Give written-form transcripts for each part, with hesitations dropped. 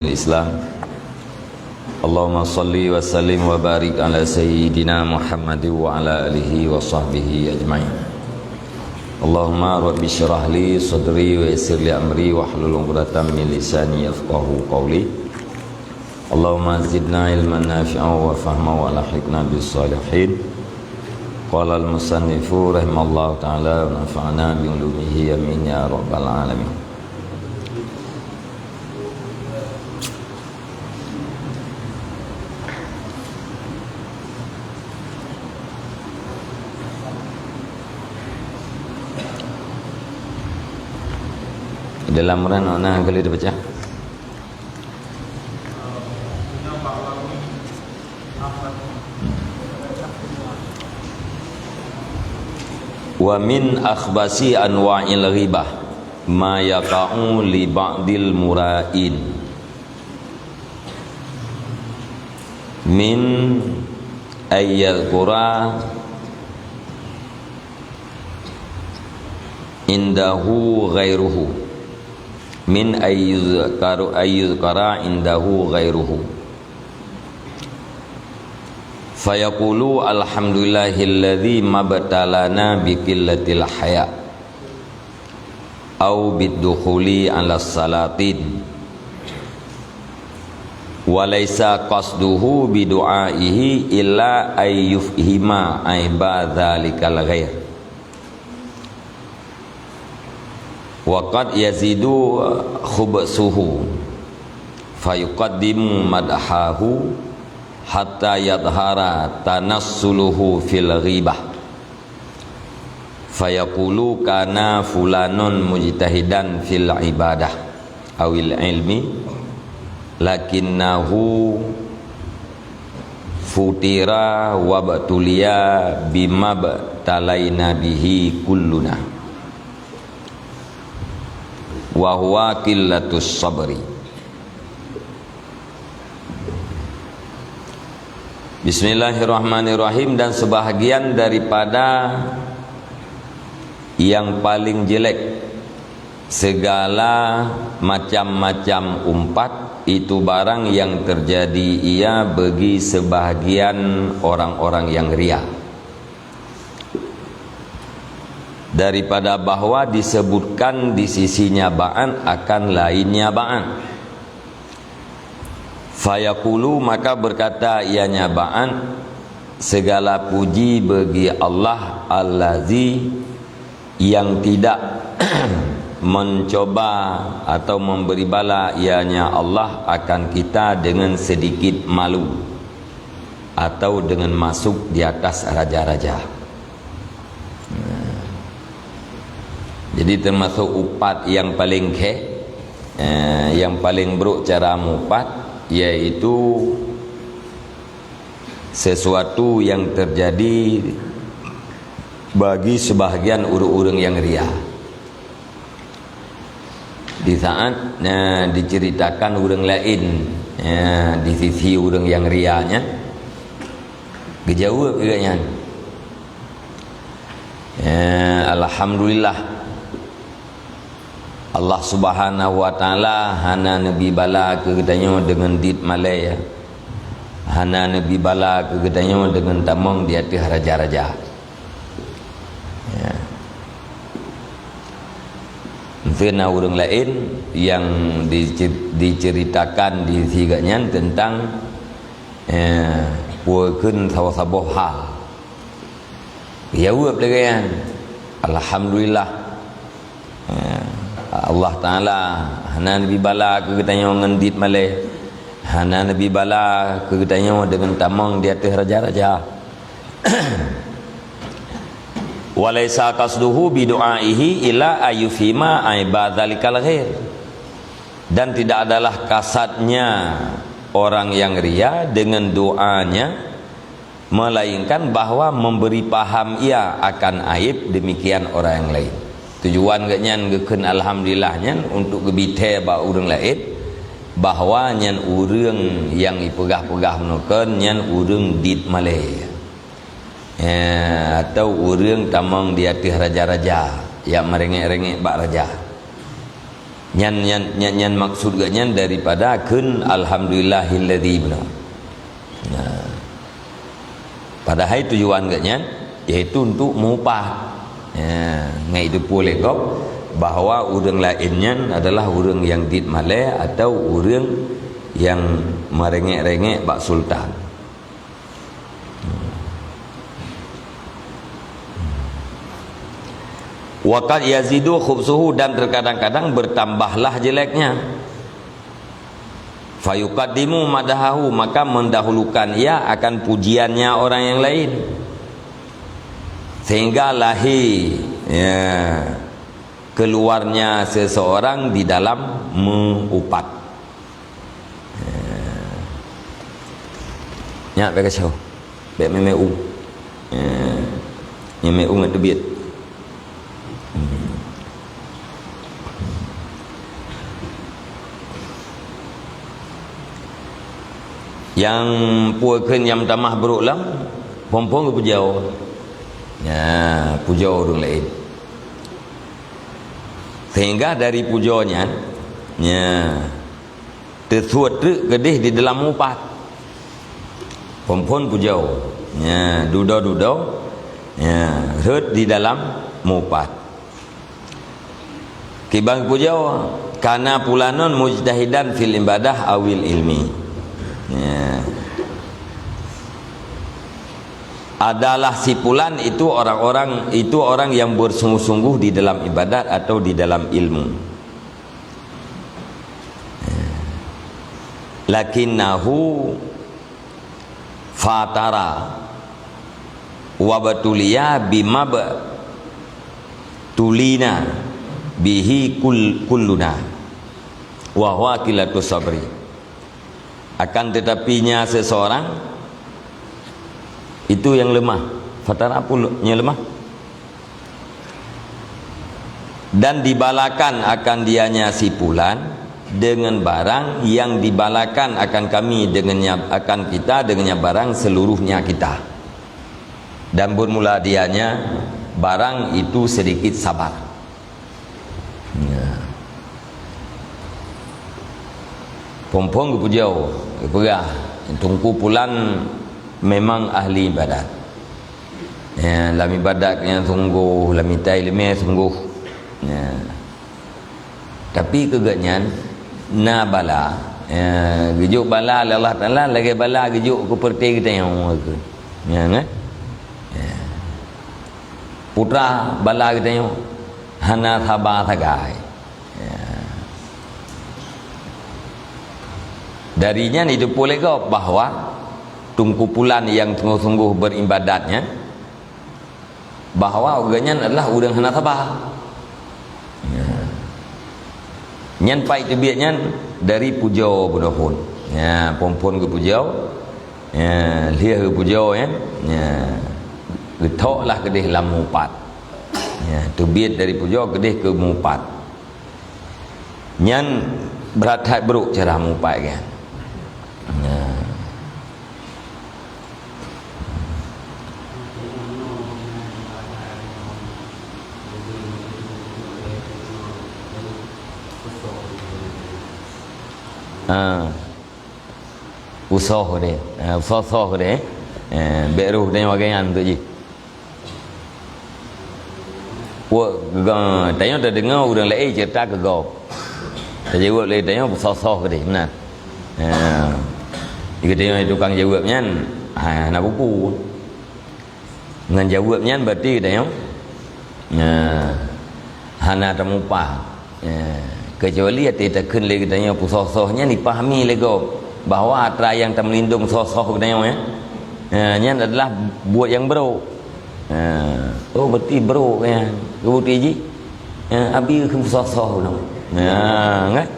Islam. Allahumma salli wa sallim wa barik ala sayyidina Muhammad wa ala alihi wa sahbihi ajma'in. Allahumma rabbi syrah li sadri wa yassir li amri wa hlul 'uqdatam min lisani yafqahu qawli. Allahumma zidna ilman nafi'an wa fahman wa alhiqna bis salihin. Qala al-musannifu rahimallahu ta'ala wa nafa'na bi ulumihi amin ya rabbal alamin. Dalam rana kali dia baca. Wa min akhbasi anwa'il ghibah ma yaqa'u li ba'dil mura'in min ayyadhkura indahu ghairuhu min ayyuzkara indahu ghairuhu fayaqulu alhamdulillahilladzi mabtalana biqillatil haya au bidukhuli ala salatin walaysa qasduhu bidu'aihi illa ayyufhima aibadzalikal ghair waqad yazidu khubsuhu fayuqaddimu madhahu hatta yadhara tanassuluhu fil ghibah fayaqulu kana fulanun mujtahidan fil ibadah awil ilmi lakinnahu futira wa batuliya bima talaina bihi kulluna wa huwa qillatus sabri. Bismillahirrahmanirrahim. Dan sebahagian daripada yang paling jelek segala macam-macam umpat itu barang yang terjadi ia bagi sebahagian orang-orang yang ria, daripada bahwa disebutkan di sisinya ba'an akan lainnya ba'an. Fayaqulu, maka berkata ianya ba'an, segala puji bagi Allah allazi yang tidak mencoba atau memberi bala ianya Allah akan kita dengan sedikit malu atau dengan masuk di atas raja-raja. Jadi termasuk upat yang paling yang paling buruk cara mupat, yaitu sesuatu yang terjadi bagi sebahagian orang-orang yang ria. Di saat diceritakan orang lain di sisi orang yang rianya, kejauh agaknya. Alhamdulillah Allah subhanahu wa ta'ala hana nabi bala ke katanya dengan dit malaya, hana nabi bala ke katanya dengan tamang di atas raja-raja ya. Mungkin orang lain yang diceritakan di siganya tentang puakeun sawo-sawo hal ya uap lagi. Alhamdulillah Allah Ta'ala hana nabi bala ke katanya ngendit malay, hana nabi bala ke katanya dengan tamang di atas raja-raja. Walaysa qasduhu bidu'aihi illa ayyufima aibadzalikal ghair. Dan tidak adalah kasadnya orang yang ria dengan doanya melainkan bahwa memberi paham ia akan aib demikian orang yang lain. Tujuan gaknya ngeken alhamdulillahnya untuk gebite ba urang lain bahwa nyan urang yang ipegah-pegah menukeun nyan urang dit malay atau urang tamang di atas raja-raja yang merengek-rengek bak raja. Nyan maksud ganyan daripada kun alhamdulillahilladzi benar. Nah, padahal tujuan ganyan iaitu untuk mengupah. Ngai itu boleh kok bahawa orang lainnya adalah orang yang dit malai atau orang yang merengek-rengek bak sultan. Waqad yazidu khubsuhu, dan terkadang-kadang bertambahlah jeleknya. Fayuqaddimu madahahu, maka mendahulukan ia akan pujiannya orang yang lain, sehingga lahir keluarnya seseorang di dalam mengupat. Nyak baik kacau baik memeu memeu ngat tebiat. Yang puakeun yang tamah buruk lam pompong ke pujau. Pujau orang lain. Sehingga dari pujonya tersuat gedih di dalam upat. Pompon pujau. Dudau-dudau hut di dalam mupat. Kibang pujau kana pulanon mujtahidan fil ibadah awil ilmi. Adalah si fulan itu orang yang bersungguh-sungguh di dalam ibadat atau di dalam ilmu. Lakinnahu fatara wa batuliya bimab tulina bihi kulluna wa huwa qillatus sabri. Akan tetapinya seseorang itu yang lemah. Fatara apanya lemah? Dan dibalakan akan dianya si fulan dengan barang yang dibalakan akan kami dengannya, akan kita dengannya barang seluruhnya kita. Dan bermula dianya barang itu sedikit sabar. Pompong kepujau pegah tungku pulan memang ahli ibadat. Dalam ibadat yang sungguh, dalam ilmu sungguh. Tapi kegatnya na bala gejuk bala Allah Taala lagi bala gejuk ku perti kita yang ke. Kan? Putra bala kita yang hana thabah thagai. Darinya itu boleh kau bahawa tungkupulan yang sungguh-sungguh beribadatnya bahawa orangnya adalah orang hana tabah. Nyan pai itu biaknya dari pujau bodofun. Pompon ke pujau. Lia ke pujau getoklah kedih lam mupat. Tebiat dari pujau kedih ke mupat. Nyan berat hat beruk cara mupat kan. Usoh dia, usoh dia, beruh dia bagian tu je. Tanya dah dengar orang lain cerita ke kau. Dia jawab lain tanya usoh dia, benar. Jika tanya tukang jawabnya, nak buku. Dengan jawabnya berarti tanya, hana temupah. Kecuali kita kun lagi tanya pusoh-sohnya dipahami lagi bahawa atra yang termelindung soh-soh tanya nya adalah buat yang bro. Oh berarti bro kan. Kebuti ji. Abi ke pusoh-soh no. Kan?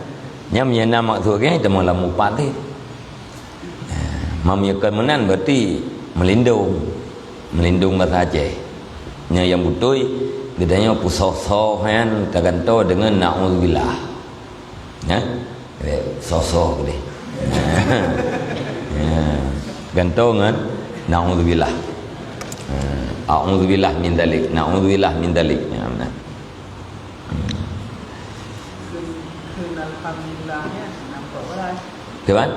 Nya menyana maksud kan kita malam mupat ni. Mamiakan menan berarti melindung bahasa Aceh. Nya yang betul gedanya pusoh-soh kan tergantung dengan naudzubillah. Sosok dia. Gantung kan naudzubillah. A'udzubillah min dzalik, naudzubillah min dzalik. alhamdulillahnya nampak belas. Kawan?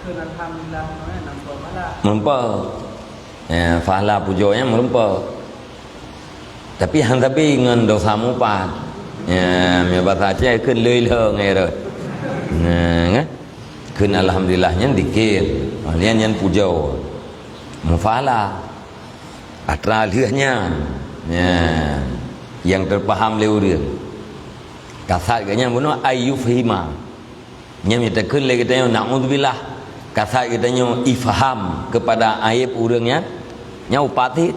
Keun alhamdulillahnya nampak belas. Melampau. Fahala pujonya melampau. Tapi dengan dosa mupat. Bahasa Aceh keun leuy-leuh ngai rồi. Keun alhamdulillahnya dikir. Lian yang pujo. Mufahala. Atra liahnya. Yang terpaham leuh. Kasat katanya bunuh ayyufhima. Nya minta keun lagi katanya na'udzubillah. Kasat katanya ifham kepada aib urangnya. Nya upati.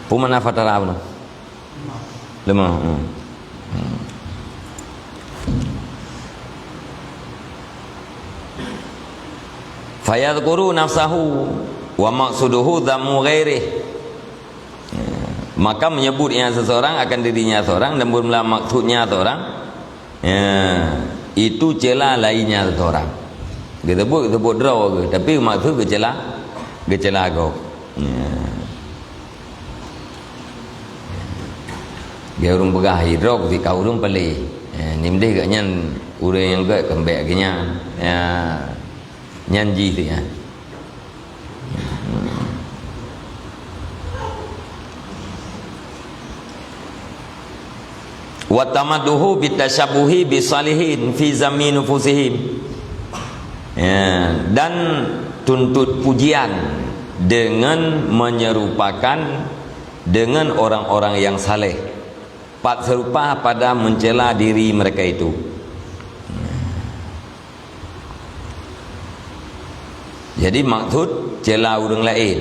Pumana fatara apa? Lemah. Fayadhkuru nafsahu wa maqsuduhu dhammu ghairih. Maka menyebutnya seseorang akan dirinya seorang dan bermula maksudnya seorang. Itu celah lainnya seseorang. Kita sebut draw ke, tapi maksud gecela kau. Dia urung pegah hidrok di kau urung peli. Nimdeh katnya urang yang gak kembek katnya. Nyanji tu ya. Wa tamadduhu bitasyabuhi bisalihin fi zammi nufusihim. Dan tuntut pujian dengan menyerupakan dengan orang-orang yang saleh. Serupa pada mencela diri mereka itu. Jadi maksud cela orang lain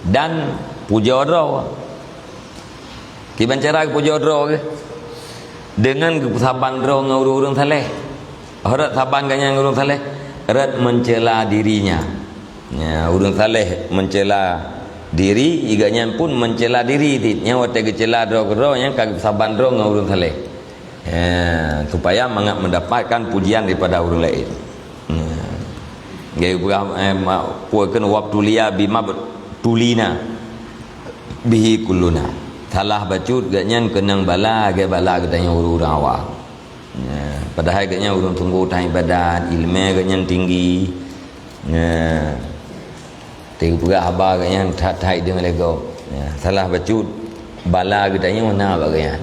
dan puja orang. Kiban cara puja orang ke? Dengan kesaban orang orang saleh. Orang saban ganya orang saleh, erat mencela dirinya. Orang saleh mencela diri, iganya pun mencela diri. Nya wate gecela dro yang kag saban dro orang saleh. Supaya mendapatkan pujian daripada orang lain. Gaya puakan waktu lia bima tulina bihi kulluna. Salah bacut gaknya kenang bala gaya bala katanya orang awal. Padahal gaknya orang tunggu tang ibadat, ilmu gaknya tinggi. Tiga pula haba gaknya thai dengan lego. Salah bacut bala katanya mana bagaian.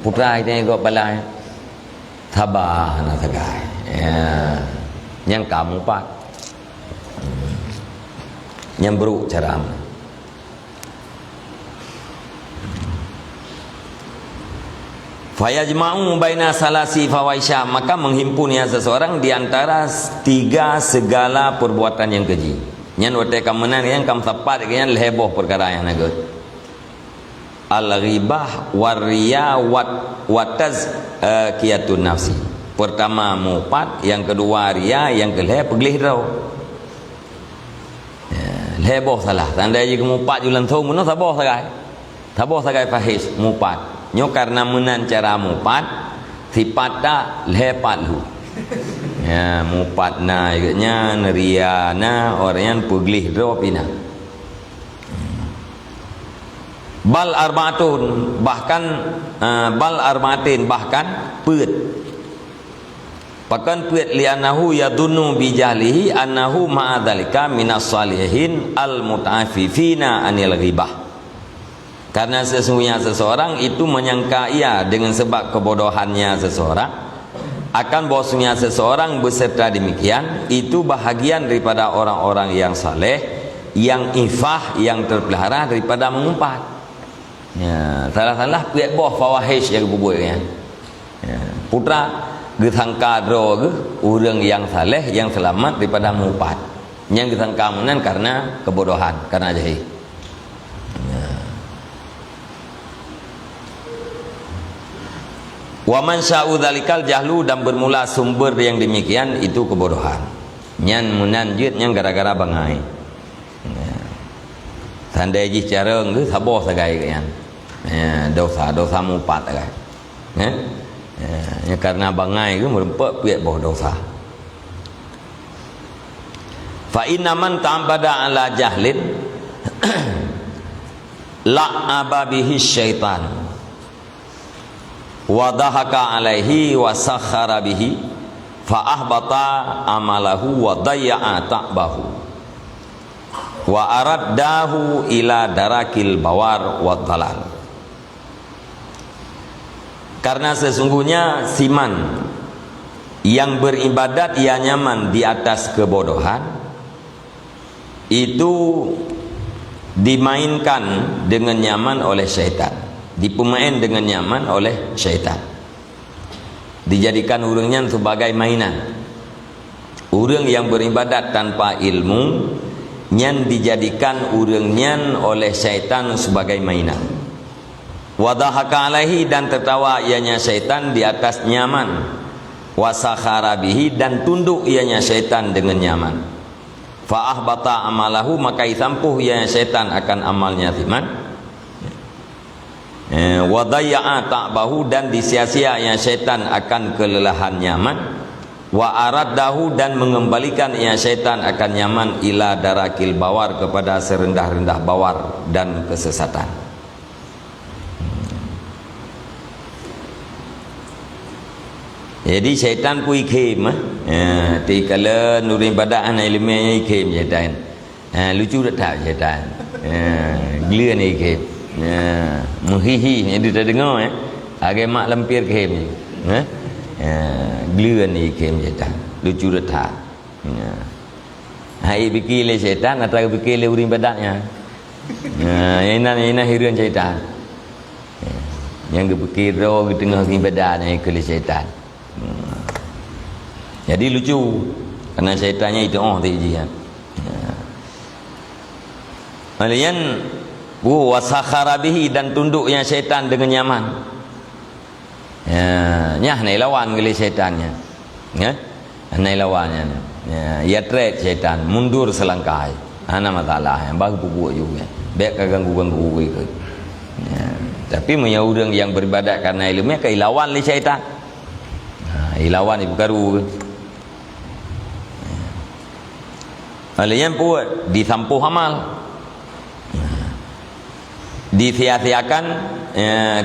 Putra katanya go bala. Tabah na sagai. Yang kamu pak yang beruk cara fayajma'u baina salasi fawaisha, maka menghimpunnya seseorang di antara tiga segala perbuatan yang keji. Nyan wate kamenan yang kam tepat yang heboh perkara yang nagut al-ghibah wariya wataz qiyatun nafsi. Pertama mupat, yang kedua ria, yang kelih pegelih rau. Leboh salah. Tanda je mupat julan thau muno saboh sagai. Saboh sagai fahis mupat. Nyo karena menan cara mupat, sifat tak lepat lu. Mupat na ikatnya ria na orang yang pegelih rau pina. Bal arbaatun bahkan peut. Pakan puet li'annahu yadunnu bijahlihi annahu ma'adzalika minas salihin al-muta'afifina anil ghibah. Karena sesungguhnya seseorang itu menyangka ia dengan sebab kebodohannya seseorang akan bahwasanya seseorang beserta demikian itu bahagian daripada orang-orang yang saleh, yang ifah, yang terpelihara daripada mengumpat. Salah-salah puet boh fawahish yang bubuhnya. Putra gesangka dro ke orang yang saleh yang selamat daripada mupat. Yang gesangka menan karena kebodohan, karena jahil. Wa man sya'u dzalikal jahlu, dan bermula sumber yang demikian itu kebodohan. Nyan menan jeut yang gara-gara bangai. Tandai ji careng ke saboh sagai kan. Dosa mupat sagai. Karena bangai ke merempak piat bawah dosa. Fa inna man ta'abbada ala jahlin la'aba bihi syaitan wa dhahaka alaihi wa sakhara bihi fa ahbata amalahu wa dayya'a ta'bahu wa araddahu ila darakil bawar wa dhalal. Karena sesungguhnya siman yang beribadat ia nyaman di atas kebodohan itu dimainkan dengan nyaman oleh syaitan, dipemain dengan nyaman oleh syaitan, dijadikan urangnya sebagai mainan. Urang yang beribadat tanpa ilmu nyan dijadikan urangnya oleh syaitan sebagai mainan. Wadahaka alaihi dan tertawa ianya syaitan di atas nyaman. Wasakhara bihi dan tunduk ianya syaitan dengan nyaman. Fa ahbata amalahu maka isampuh ianya syaitan akan amalnya siman. Wa dayya'a ta'bahu dan disia-sia ianya syaitan akan kelelahan nyaman. Wa araddahu dan mengembalikan ianya syaitan akan nyaman ila darakil bawar kepada serendah-rendah bawar dan kesesatan. Jadi syaitan pun ikhim ti kala nurin badak ana ilmiahnya ikhim syaitan. Lucu tak syaitan. Gila ni ikhim. Menghihi ni dia dengar agak mak lempir ikhim. Gila ni ikhim syaitan. Lucu tak. Hai fikir le syaitan atau fikir le urin badaknya. Ina hiran syaitan. Yang berfikir roh di tengah urin badaknya ke syaitan. Jadi lucu karena syaitannya itu tiji kan. Kemudian wasakhara bihi dan tunduknya syaitan dengan nyaman. Nyah ni lawan gele syaitannya. Ya. Ni lawannya. Ya trek syaitan mundur selangkah. Ana masalah yang baru buat juga. Baik ganggu-ganggu ke. Tapi punya orang yang beribadat karena ilmunya ke lawan li syaitan. Ilawan ibu karu. Yang buat disampuh amal, disia-siakan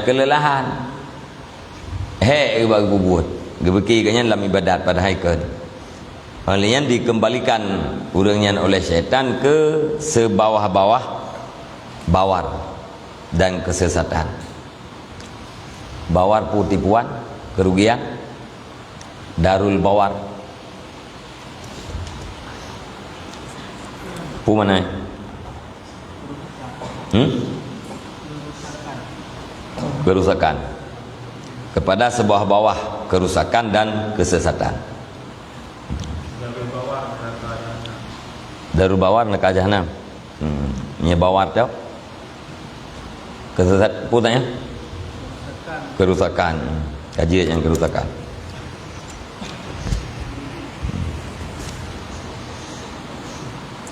kelelahan. Baru buat. Gebeki dalam ibadat pada haikal. Yang dikembalikan urangnya oleh syaitan ke sebawah-bawah bawar dan kesesatan. Bawar putipuan, kerugian. Darul bawar pu mana kerusakan kepada sebuah bawah kerusakan dan kesesatan. Darul bawar neraka jahanam. Nya bawar tu kesesat pu tanya kerusakan. Kaji yang kerusakan.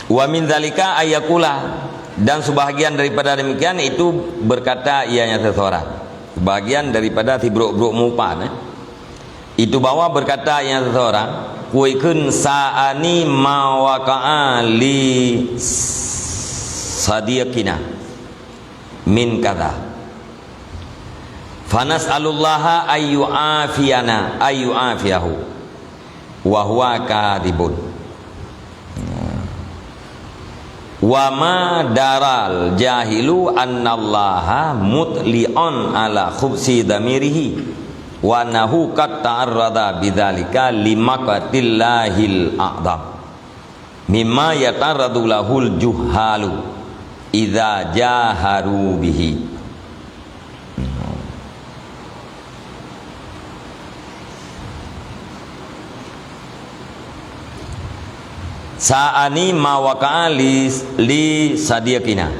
Wa min dzalika ayakula dan sebahagian daripada demikian itu berkata ianya seseorang. Sebahagian daripada si brok-brok mupan itu bawa berkata ianya seseorang kuikun sa'ani ma waqa'a li sadiqina min kadza fanas'alullaha ayyu'afiyana ayyu'afiyahu wa huwa kadibun. Wa ma daral jahilu annallaha mutli'un ala khubsi damirihi wa nahu qad ta'arrada bidzalika limaqatillahil a'zam mimma yatarradu lahul juhalu idza jaharu bihi. Sa'ani ma waqa'a li sadiqina.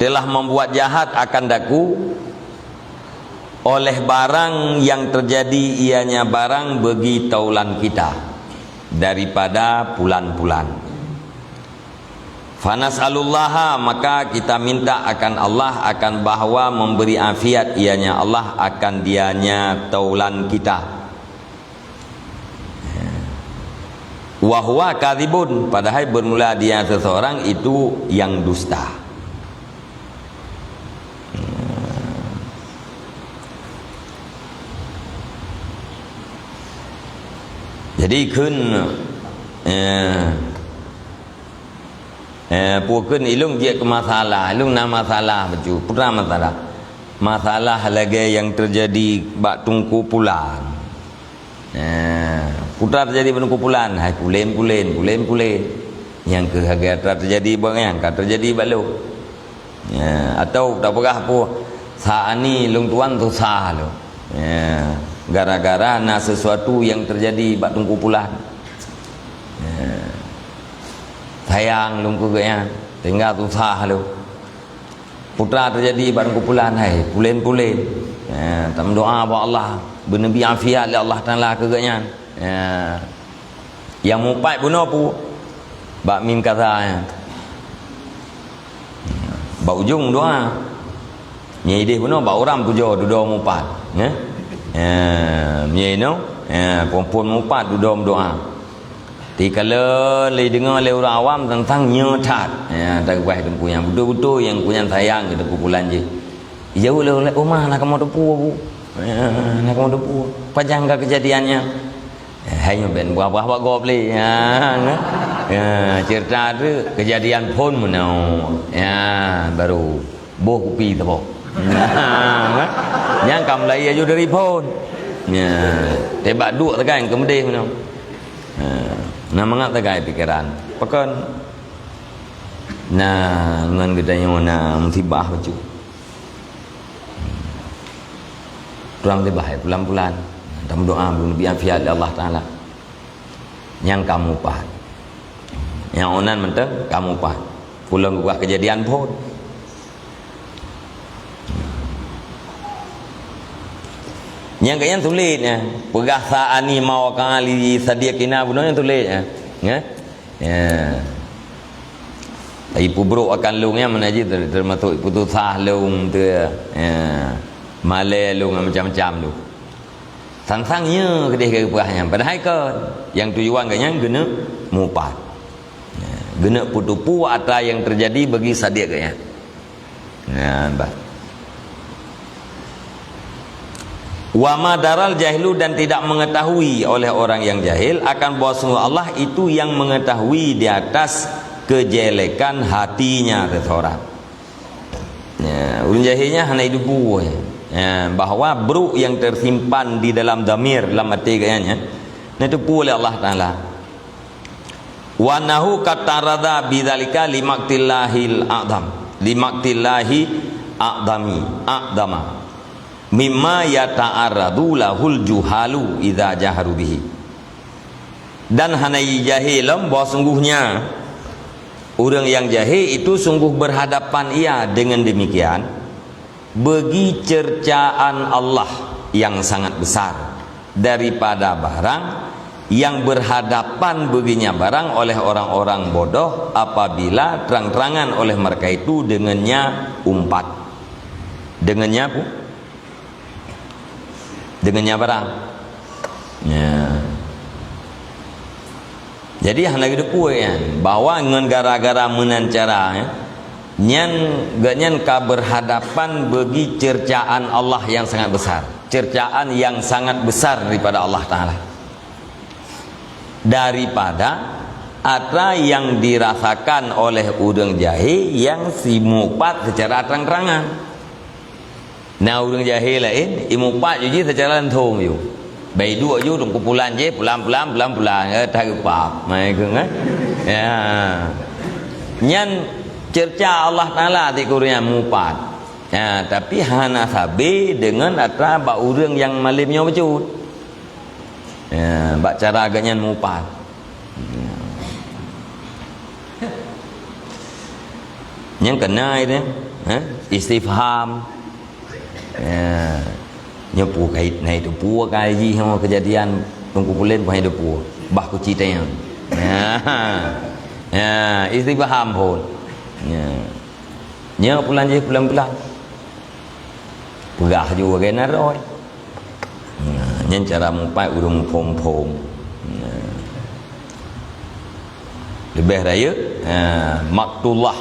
Telah membuat jahat akan daku oleh barang yang terjadi ianya barang bagi taulan kita daripada pulan-pulan. Fanas'alullaha maka kita minta akan Allah akan bahwa memberi afiat ianya Allah akan dianya taulan kita. wa huwa kadzibun, padahal bermula dia seseorang itu yang dusta. Jadi kun pukun ilung dia ke masalah, ilung nama masalah baju, putra masalah lagi yang terjadi bak tungku pulan. Putra terjadi penungkupulan, hai pulen yang kehagia terjadi bang yang terjadi balu. Atau tak apa saat ni lung tuan tu sah lo. Gara-gara nak sesuatu yang terjadi bak tungkupulan. Sayang lung ku yang tinggal tu sah lo. Putra terjadi bak tungkupulan, hai pulen. Tam doa buat Allah bernabi afiat oleh Allah Taala kegaknya. Yang mumpat bunuh pu bak mim kata bak ujung doa nyidih bunuh bak orang pujo duduk mumpat no perempuan mumpat duduk doa dikala le dengar le orang awam tentang nyetat tak kuat tu yang betul-betul yang punya sayang ke kumpulan je jauh le rumah nak kamu depu nak kamu depu panjang kejadiannya. Hanya ben buah-buah gop le cerita tu kejadian pun menau baru boh kopi tu boh yang kam lai aja dari pun tebak duk tekan kemudian menau nak mengat tekan pikiran pekan nah ngan gedanya mana musibah baju pulang tibah pulang-pulang dalam doa belum lebih afiat Allah Ta'ala yang kamu pahat yang onan menteng kamu pahat pulang buah kejadian pun yang kalian tulis pergasaan ni mau kali sadia kina bunuh yang tulis ibu bro akan lungnya mana je termasuk putus sah lung tu malai lung macam-macam tu sangsangnya kedih kepuahnya padahal ke yang tujuan kanya gena mupat gena putupu atau yang terjadi bagi sadik kanya wa madaral jahilu dan tidak mengetahui oleh orang yang jahil akan bahwa Allah itu yang mengetahui di atas kejelekan hatinya seseorang. Ulun jahilnya hanya hidup buah bahawa buruk yang tersimpan di dalam damir dalam hati kayaknya itu oleh Allah Taala wa nahu qatarada bidzalika limaktillahil a'dam limaktillahi a'dama mimma yata'arradu lahul juhalu idza jaharu bihi dan hanai jahilam bahawa sungguhnya orang yang jahil itu sungguh berhadapan ia dengan demikian bagi cercaan Allah yang sangat besar daripada barang yang berhadapan baginya barang oleh orang-orang bodoh apabila terang-terangan oleh mereka itu dengannya umpat dengannya apa? Dengannya barang jadi hanya gitu bahwa dengan gara-gara menancara nyan berhadapan bagi cercaan Allah yang sangat besar cercaan yang sangat besar daripada Allah Ta'ala daripada apa yang dirasakan oleh orang jahil yang simupat secara terang-terangan. Nah orang jahil lain imupat je secara lantung je bayi dua je dong kumpulan je pulang-pulang tak upap mai ke nyan cerca Allah Ta'ala di Korea mupat tapi hana sabi dengan atra bak urang yang malimnya becut bak cara agaknya mupat yang kena itu istifham nyepu kait naik tu pua kaji sama kejadian tungku pulen pun hidup pua bah ku cerita yang istifham pun nya pulang je pulang-pulang perah juga kena roy nyen cara mupai urung pom-pom lebih raya maktullah,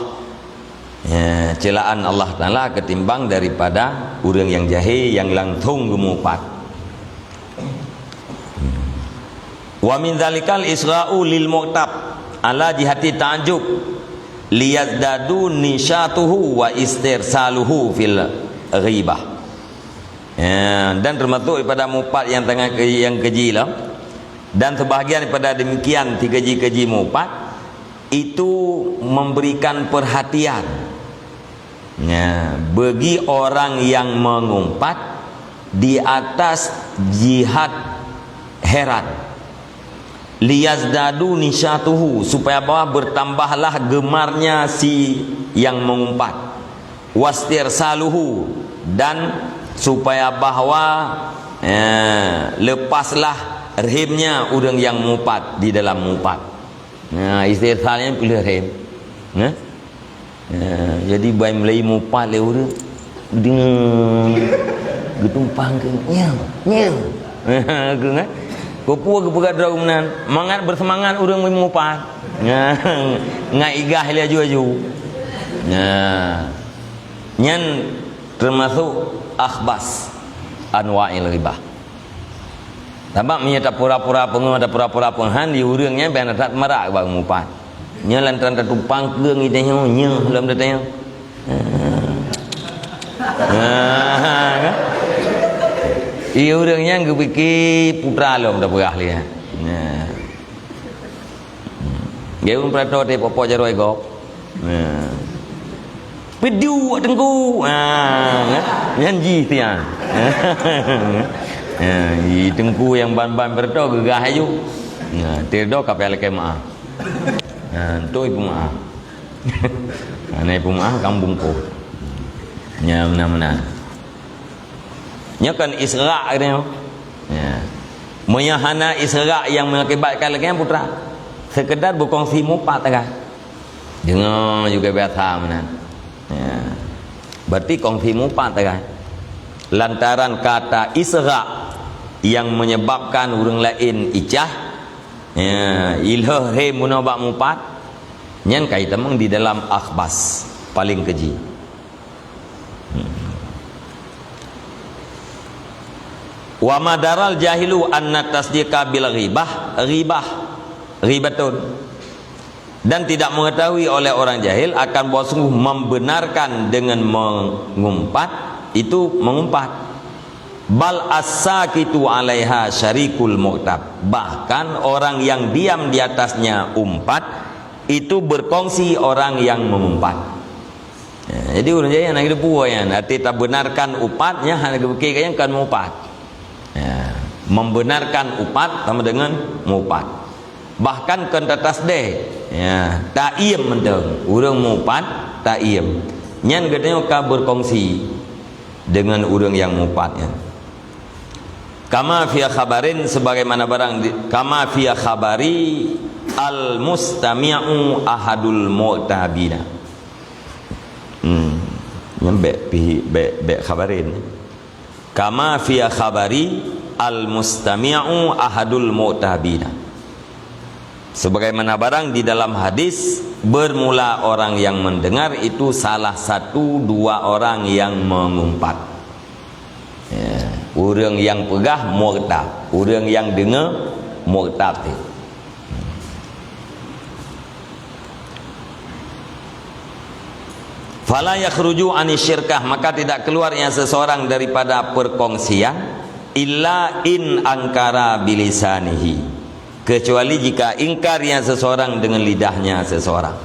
celaan Allah Ta'ala ketimbang daripada orang yang jahil yang langsung gemupat. Wa min dzalikal isra'u lil mu'tab ala jihati ta'jub liyazdadu nishatuhu wa istirsaluhu fil ghibah. Dan termasuk daripada mupat yang tengah yang keji lah, dan sebahagian daripada demikian keji mupat itu memberikan perhatian bagi orang yang mengumpat di atas jihad herat, liyazdadu nishatuhu, supaya bahwa bertambahlah gemarnya si yang mengumpat, wastirsaluhu, dan supaya bahwa lepaslah rahimnya orang yang mengumpat di dalam mengumpat. Istirsalnya pilih rahim. Jadi bayi Melayu mengumpat le orang dengan getumpang ke nyel Kupua kepegat draunan, mangat bersemangat orang mengupat. Ngai igah dia aju-aju. Nyan termasuk akhbas anwa'il ribah. Tampak menyata pura-pura pengen, ada pura-pura penghan di urangnya ben tak marak bang mengupat. Nya lantaran tertumpang keung itanya nya dalam datanya. Ia orangnya ngepikir putra lom dah berah lihat. Dia pun perato te popo jaroi gop. Pidu tengku. Nyanji tiang. I tengku yang ban-ban perato gegah aju. Tirdo kapal kemah. Tu ibu maaf. Ana ibu maaf kampung ko. Nya mana-mana. Nyakan isra' dia. Menyahana isra' yang mengakibatkan lagi putra. Sekedar berkongsi mupat kan. Dengar juga biasa mana. Berarti kongsi mupat kan. Lantaran kata isra' yang menyebabkan orang lain icah. Ilhah he munabak mupat. Nyan kaitan meng di dalam akhbas paling keji. Wa madaral jahilu anna tasdiqa bil ghibatun, dan tidak mengetahui oleh orang jahil akan bahwa sungguh membenarkan dengan mengumpat itu mengumpat. Bal as-sakitu 'alaiha syarikul mu'tab, bahkan orang yang diam di atasnya umpat itu berkongsi orang yang mengumpat. Jadi orang jahil nak hidup puan arti tak benarkan upatnya hanya kebeki yang kan mengumpat. Membenarkan upat sama dengan mupat. Bahkan kan atas deh ta'im menteng urang mupat ta'im nyan katanya ka berkongsi dengan urang yang mupatnya. Kama fi khabarin, sebagaimana barang kama fi khabari al mustami'u ahadul mu'tabina. Nyambe be khabarin kama fi khabari al mustami'u ahadul mu'tabina, sebagaimana barang di dalam hadis bermula orang yang mendengar itu salah satu dua orang yang mengumpat. Orang yang pegah mu'tab, orang yang dengar mu'tab. Fala yakhruju anisyirkah, maka tidak keluarnya seseorang daripada perkongsian illa in angkara bilisanihi, kecuali jika ingkarnya seseorang dengan lidahnya seseorang.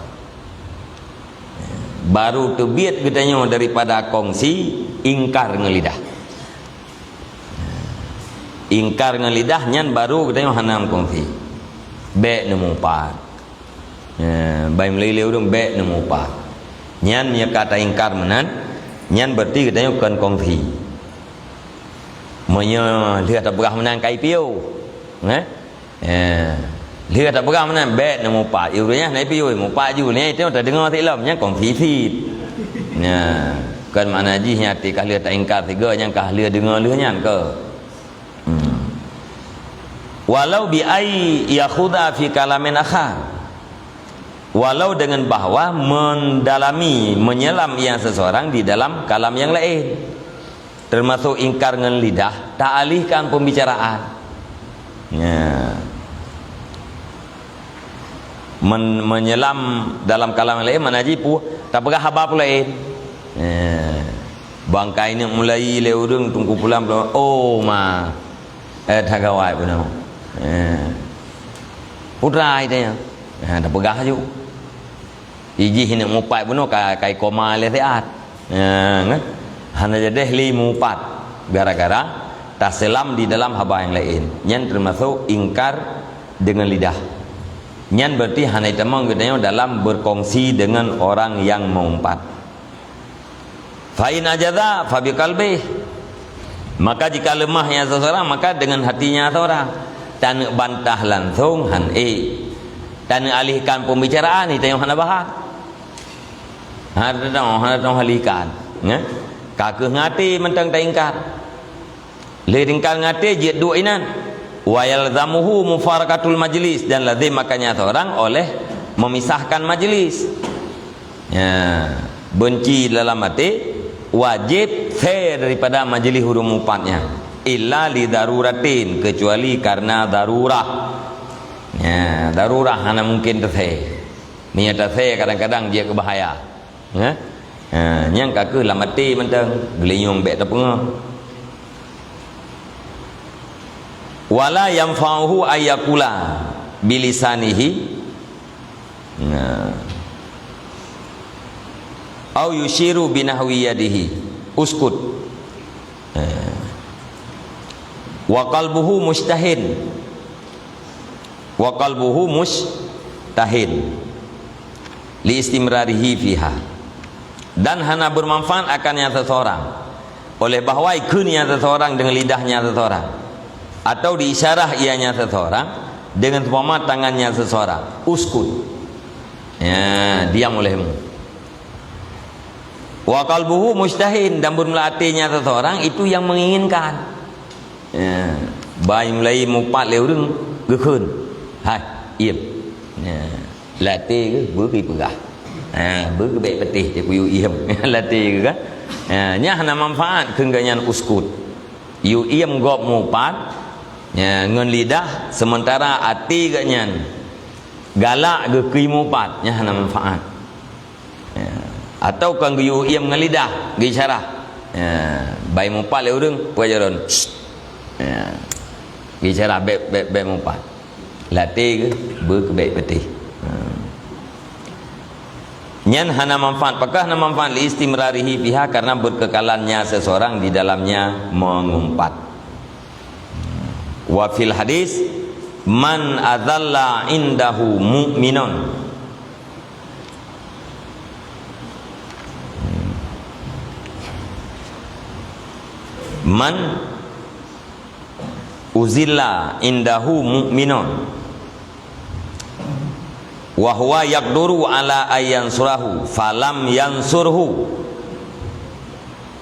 Baru tebiat katanya daripada kongsi ingkar ngelidah. Ingkar ngelidahnya baru katanya hanam kongsi. Be nemu pat. Bayi melili urung be nemu pat. Nyan nya kata ingkar menan, nyan berarti katanya bukan kongsi. Monya lihat tak berah menang kai piu. Lihat tak berah menang bet nemu pat. Iunya naik piu mu pat ju ni itu tak dengar tak lam nya kongsi fit. Kan mana ji nya ti kah lihat tak ingkar tiga nya kah lihat dengar lihat nya ke. Walau bi ai yakhudha fi kalamin akhar, walau dengan bahawa mendalami, menyelam yang seseorang di dalam kalam yang lain, termasuk ingkar dengan lidah, tak alihkan pembicaraan. Ya. Menyelam dalam kalam yang lain, manajipu tak pegah habab lain. Ya. Bangkai ni mulai leurung tunggu pulang, oh ma tagawai pun nama. Putrai dia. Tak pegah je. Iji hina mupat pun kai koma le sehat. Kan? Hana jadi li mupat gara-gara terselam di dalam haba yang lain. Yang termasuk ingkar dengan lidah. Yang berarti hana itamang gedanya dalam berkongsi dengan orang yang mengumpat. Fa in ajaza fa biqalbi. Maka jika lemahnya seseorang, maka dengan hatinya seorang. Dan bantah langsung dan alihkan pembicaraan itu yang hana bahas. Hana alihkan. Kakeh ngati mentang tak ingkar. Le ingkar ngati jid dua inan. Wa yalzamuhu mufaraqatul majlis, dan lazim makanya seorang oleh memisahkan majlis. Ya, benci dalam hati, wajib fair daripada majlis huruf empatnya. Illa li daruratin, kecuali karena darurah. Ya, darurah hana mungkin terse. Ni terse kadang-kadang dia kebahaya. Ya. Yang kakek lamati mentang gelinyung bek tepengah. Wala yanfa'uhu ayyakula bilisanihi au yushiru binahwi yadihi uskut wa qalbuhu mustahin li istimrarihi fiha, dan hana bermanfaat akannya seseorang oleh bahwa ikunnya seseorang dengan lidahnya seseorang, atau diisyarah ianya seseorang dengan seumpama tangannya seseorang, uskut, ya, diam olehmu. Wa qalbuhu mustahin, dan bermula hatinya seseorang itu yang menginginkan. Ya, bayi mulai mupat leurung gekun, hai, iam, ya, latih ke berki pegah, berki baik petih dia puyu iam, latih ke kan, nya hana manfaat kengganyan uskut, yu iam gop mupat. Ya, ngan lidah, sementara hati ganyan galak ke kimupat, nya hana manfaat. Ya. Atau kang yu iam ngan lidah gi syarah. Ya, bai mupat le urang pajaron. Ya. Gi syarah be mupat. Latih ke ber ke baik betih. Nyan hana manfaat, pakah hana manfaat li istimrarihi biha, karena berkekalannya seseorang di dalamnya mengumpat. Wa fil hadis man adzalla indahu mu'minun, man uzilla indahu mu'minun wa huwa yaqduru ala ayyan surahu falam yansurhu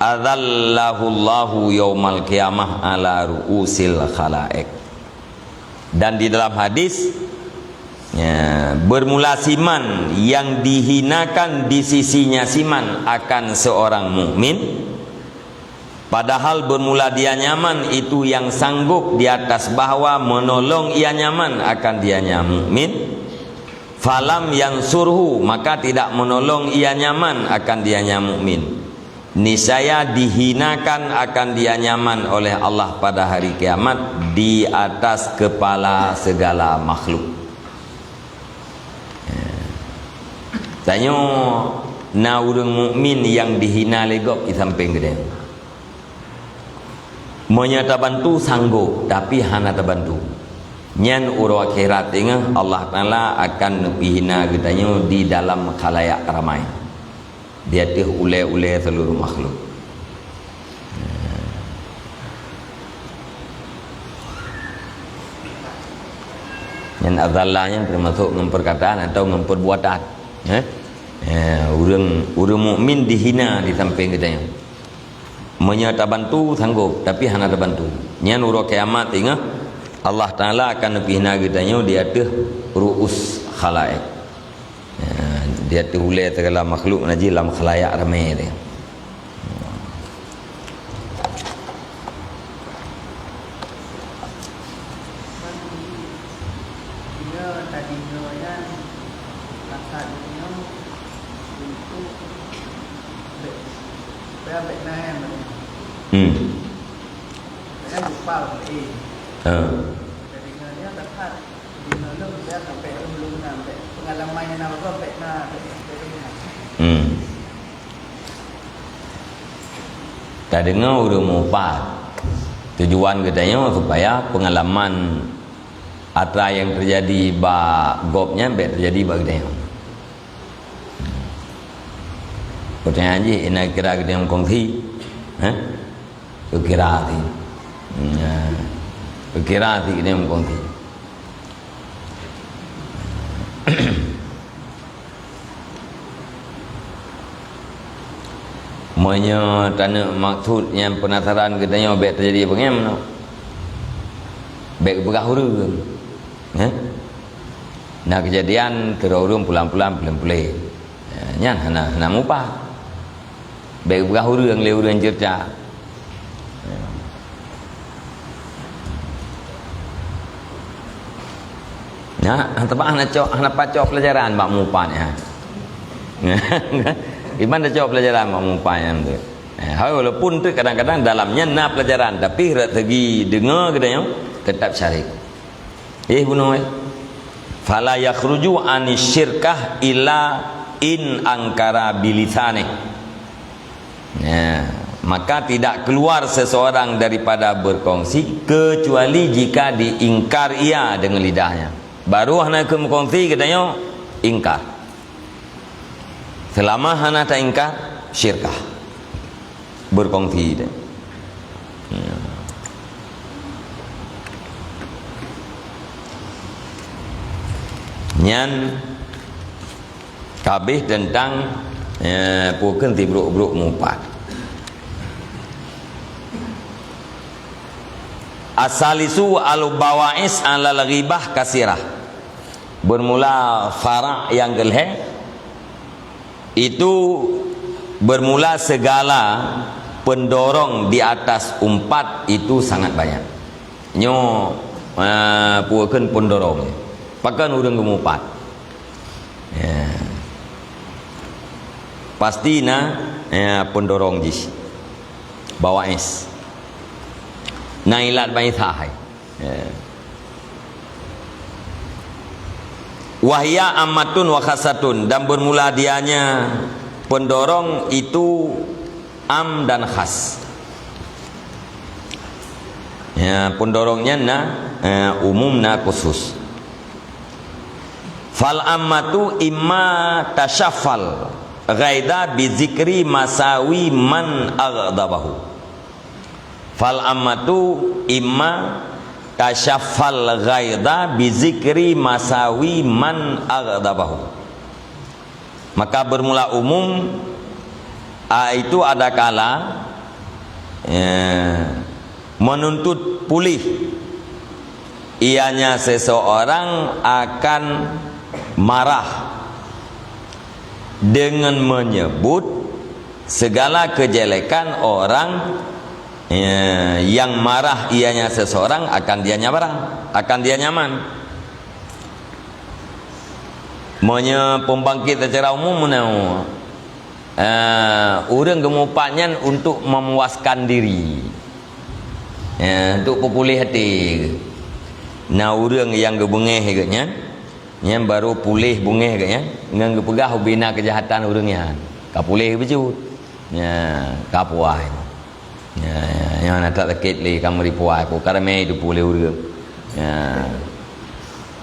adzallahu Allahu yaumal qiyamah ala ru'usil khalaik. Dan di dalam hadis, ya, bermula siman yang dihinakan di sisinya siman akan seorang mukmin, padahal bermula dia nyaman itu yang sanggup di atas bahwa menolong ia nyaman akan dianya mukmin. Falam yansurhu, maka tidak menolong ia nyaman akan dianya mukmin. Niscaya dihinakan akan dia nyaman oleh Allah pada hari kiamat di atas kepala segala makhluk. Tanya na urang mukmin yang dihina legok di samping gede. Menyata bantu sanggup tapi hana terbantu. Nyan uro akhirat ingat Allah Taala akan hina getanya di dalam khalayak ramai. Dia teh ule-ule seluruh makhluk. Yang azallahnya termasuk memperkataan atau memperbuatan. Urang mukmin dihina di samping kita. Menyata bantu sanggup tapi hana terbantu. Nyan uro kiamat ingat Allah Taala akan hina kita di atas ru'us khalaik. dia terulai terdalam makhluk najis dalam khalayak ramai dia. Dia tadinya kan kasat dunia untuk baik naik saya lupa jadi dia kasat di dalam dia sampai belum sampai pengalaman yang apa baik tak dengar udah mufat. Tujuan katanya supaya pengalaman apa yang terjadi gopnya baik terjadi bagi dia. Pertanyaan je, nak kira kita yang kongsi, kira hati, kira hati kita yang kongsi. Monya tanya maksud yang penasaran katanya baik terjadi bagaimana? Baik berahurung. Nah kejadian terurung pulang-pulang pelan-pelan. Nyan hana mupah. Baik berahurung lehurung cerita. Nah, tempat anak pacok pelajaran mak mupanya. Iman dah jawab pelajaran mak mupanya tu. Walaupun tu kadang-kadang dalamnya nak pelajaran tapi segi dengar katanya tetap syarik. Bunuh fala yakhruju anisyirkah illa in angkara bilisane. Maka tidak keluar seseorang daripada berkongsi kecuali jika diingkar ia dengan lidahnya. Baru hana ke berkongsi katanya ingkar. Selama hana tak ingkar syirkah berkongsi dia. Nyan kabeh tentang pukul tibruk-bruk mumpat. Asalisu al-bawa'is alal ghibah kasirah. Bermula fara' yang keleh itu bermula segala pendorong di atas umpat itu sangat banyak. Nyo pukul pendorong. Pakan urang gemumpat. Pasti pendorong jis. Bawa'is. Nailat bayi sahai. Wahya amatun wa khasatun, dan bermula dianya pendorong itu am dan khas. Pendorongnya umum khusus. Fal ammatu imma tashaffal ghaida bi zikri masawi man aghdabahu. Fal ammatu imma tashaffal ghaida bi zikri masawi man aghdabahu. Maka bermula umum itu ada kala menuntut pulih ianya seseorang akan marah dengan menyebut segala kejelekan orang yang marah ianya seseorang akan dia nyaman. Monya pembangkit secara umum orang gemupatnya untuk memuaskan diri, untuk pulih hati. Nah orang yang gebengeh katnya, yang baru pulih bungeh katnya, dengan gepegah bina kejahatan orangnya, kapulih bejut, kapuai. Yang nak tak sakit lagi kamu ripuai ko karame itu pulih urang.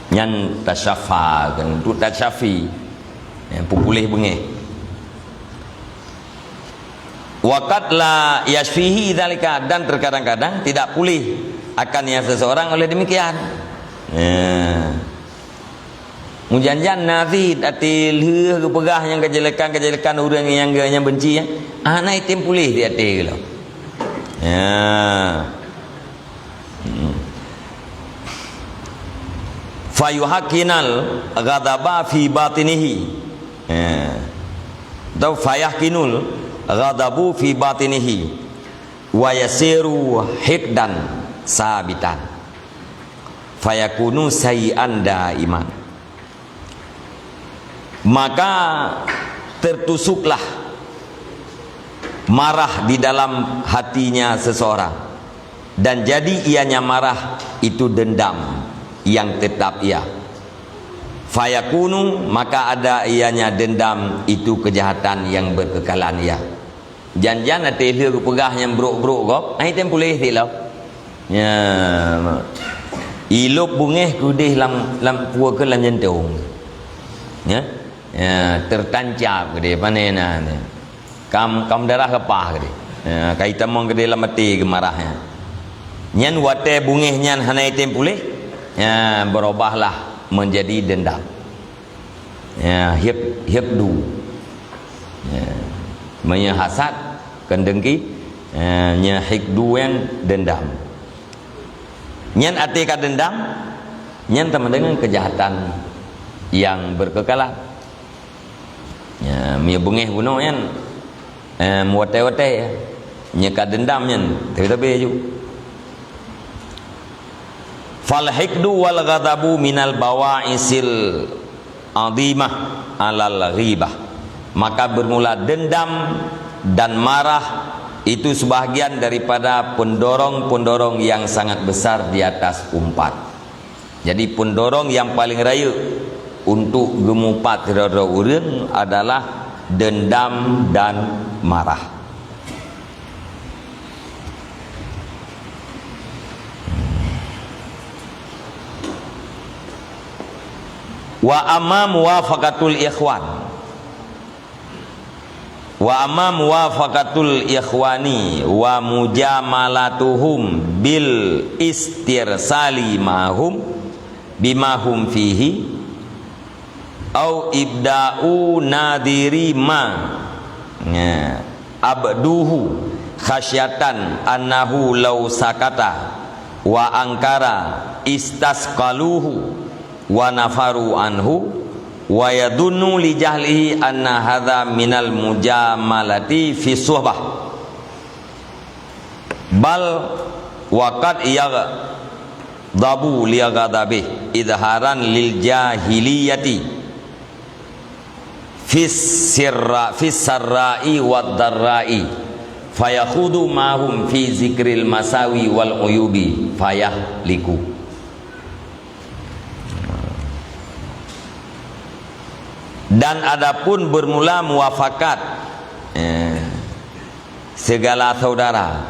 Yang tasyafa kan tu tasyafi. Pulih bengeh. Waqat la yashfihi dzalika, dan terkadang-kadang tidak pulih akan yang seseorang oleh demikian. Mujanjan nazid atil heuh kepegah yang kejelekan orang yang benci anak itim pulih di atil lo. Fayuhakinal ghadaba fi batinihi. atau fayahkinul ghadabu fi batinihi wa yasiru hikdan sabitan fayakunu sayyi'an daiman. Maka tertusuklah marah di dalam hatinya seseorang, dan jadi ianya marah itu dendam yang tetap ia. Fayakunu, maka ada ianya dendam itu kejahatan yang berkekalan ia. Jangan ada ilmu pegah yang beruk-beruk kok. Ai tem boleh tilau. Ya. Ilup bungeh kudih lam puak ke lam jantung. Ya. Ya, tertancap gede panena ni. Kam darah kepah gede. Ya, kaitan mong gede lam mati gemarahnya. Nyan wate bungeh nyan hanai tem boleh. Ya, berubahlah menjadi dendam. Ya, hibdu. Ya, manya hasad kendengki, nya hikdu yang dendam. Nyan atika dendam, nyan teman dengan kejahatan yang berkekalan. Ya, mia bungeh bunuh yan, muate-wate ya, nya ka dendam nyan, tapi ju. Fal hikdu wal ghadabu minal bawa'isil azimah alal ghibah. Maka bermula dendam dan marah itu sebahagian daripada pendorong-pendorong yang sangat besar di atas umpat. Jadi pendorong yang paling raya untuk gemupat rada urang adalah dendam dan marah. Wa amma muwafaqatul ikhwan, wa amma muwafaqatul ikhwani wa mujamalatuhum bil istirsali mahum bimahum fihi au ibda'u nadiri ma abduhu khasyatan annahu law sakata wa angkara istasqaluhu wa nafaru anhu wa yadunnu li jahlihi anna hadha minal mujamalati fi suhbah bal waqad yaghdabu li ghadabi idharan lil jahiliyati fis sarra'i wad darra'i fayakhudu mahum fi zikril masawi wal uyubi fayahliku. Dan adapun bermula muafakat segala saudara,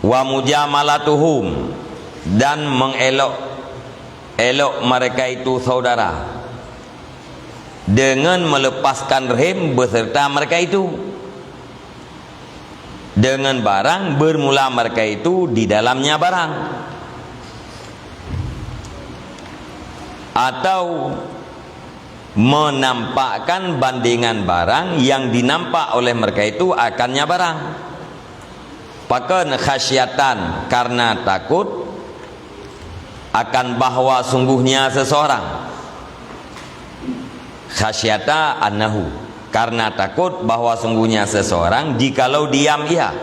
wa mujamalatuhum, dan mengelok mereka itu saudara dengan melepaskan rahim beserta mereka itu dengan barang, bermula mereka itu di dalamnya barang, atau menampakkan bandingan barang yang dinampak oleh mereka itu akannya barang. Pakan khasyatan, karena takut akan bahwa sungguhnya seseorang. Khasyata annahu, karena takut bahwa sungguhnya seseorang jikalau diam ia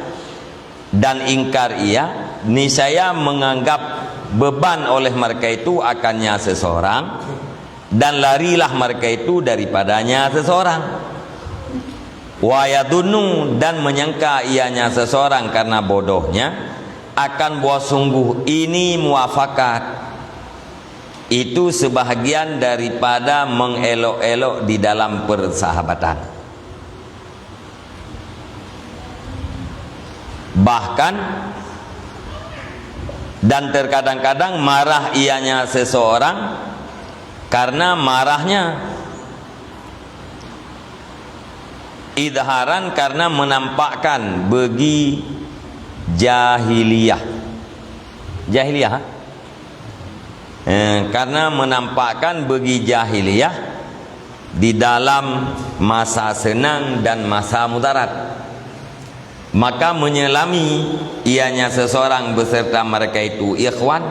dan ingkar ia, niscaya menganggap beban oleh mereka itu akannya seseorang, dan larilah mereka itu daripadanya seseorang. Wa yadunnu, dan menyangka ianya seseorang karena bodohnya akan bahwa sungguh ini muafakat. Itu sebahagian daripada mengelok-elok di dalam persahabatan. Bahkan dan terkadang-kadang marah ianya seseorang karena marahnya idharan, karena menampakkan bagi jahiliyah. Karena menampakkan bagi jahiliyah di dalam masa senang dan masa mudarat, maka menyelami ianya seseorang beserta mereka itu ikhwan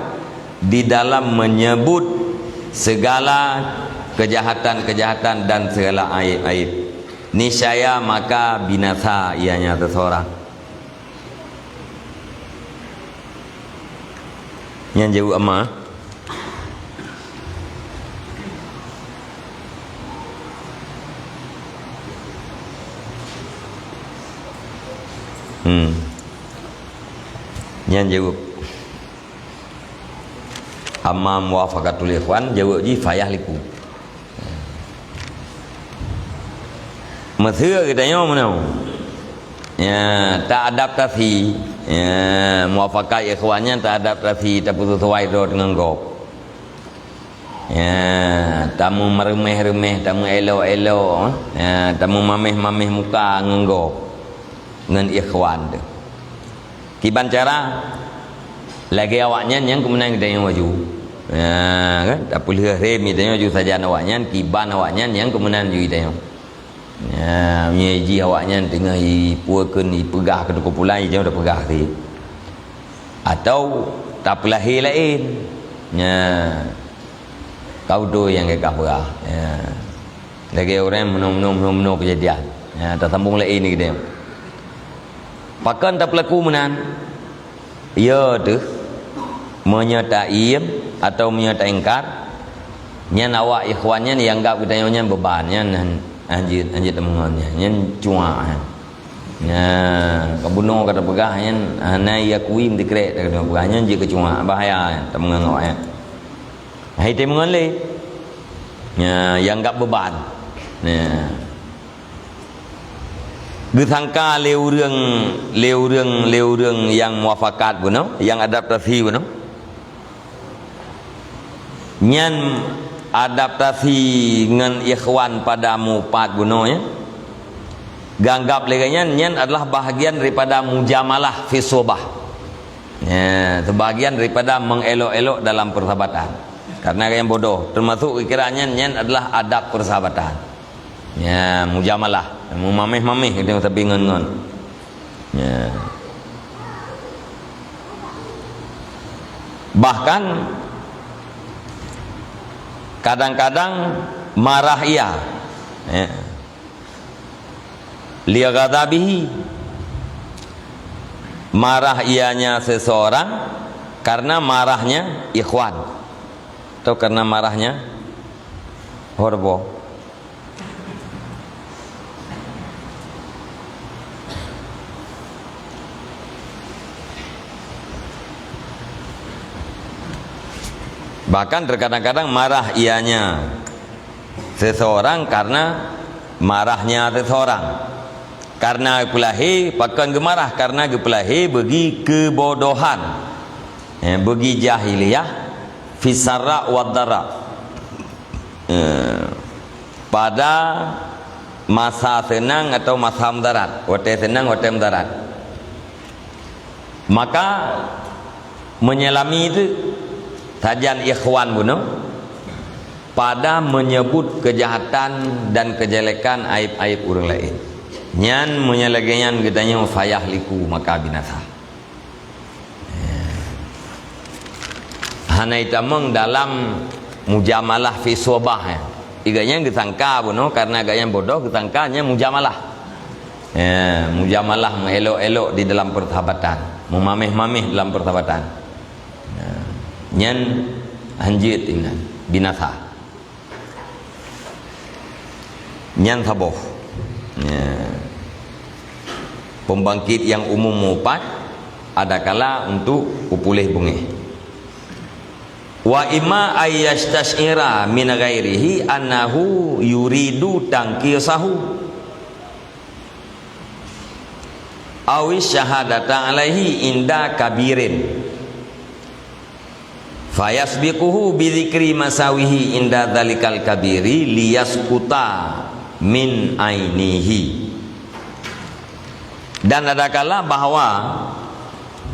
di dalam menyebut segala kejahatan-kejahatan dan segala aib-aib. niscaya maka binasa ianya seseorang. Yang jauh ama yang jawab amma muwafaqatul ikhwan jawab ji fayah liku mesra kita mana ya tak adaptasi ya muwafaqah ikhwannya tak adaptasi tak sesuai dengan gop ya tamu meremeh-remeh tamu elok-elok ya tamu mameh-mameh muka ngenggop dengan ikhwan tu kiban cara lagi awaknya yang kemenang kita yang waju ya kan tak boleh remi kita yang waju saja awaknya kiban awaknya yang kemenang juga kita yang ya menyaji awaknya tengah ipuakan ipegah ke kumpulan jangan dah pegah ni atau tak pelahir lain ya kau tu yang kekah pegah ya lagi orang menung kejadian ya tak sambung lain ni kita yang pakan tak pelaku menan ya tu menyertai atau menyertai ingkar nyan awak ikhwannya yang anggap kita nyan beban nyan anjir temannya nyan cua ya kebunuh kata pegah nyan anai akui mentikrek kata pegah nyan je kecua bahaya temangan awak ya hai temangan le ya yang anggap beban ya gesangka leu reung yang muafakat buno yang adaptasi buno nyan adaptasi dengan ikhwan pada mupat buno ya ganggap leganya nyan adalah bahagian daripada mujamalah fi sobah ya sebahagian daripada mengelok-elok dalam persahabatan karena yang bodoh termasuk kiranya nyan adalah adab persahabatan ya mujamalah mameh kita tapi ngon ya bahkan kadang-kadang marah ia ya liya ghadabihi marah ianya seseorang karena marahnya ikhwan atau karena marahnya horbo bahkan terkadang-kadang marah ianya seseorang karena marahnya seseorang karena kepelahi pakan gemarah karena kepelahi bagi kebodohan bagi jahiliyah fisara wadara pada masa senang atau masa mudarat wate senang wate mudarat maka menyelami itu tajan ikhwan bunuh pada menyebut kejahatan dan kejelekan aib-aib orang lain nyan menyelagian katanya fayah liku maka binasa hana itameng dalam mujamalah fi sobah ya iganya disangka bunuh karena gaya bodoh disangkanya mujamalah ya mujamalah mengelok-elok di dalam persahabatan memameh-mameh dalam persahabatan nyan anjit ingat binasa nyan saboh ya. Pembangkit yang umum mupat ada kala untuk upulih bungi wa imma ayyastashira min ghairihi annahu yuridu tangkisahu awi syahadata alaihi inda kabirin fayasbiquhu bidzikri masawihi inda dzalikal kabiri liyaskuta min ainihi dan ada kala bahwa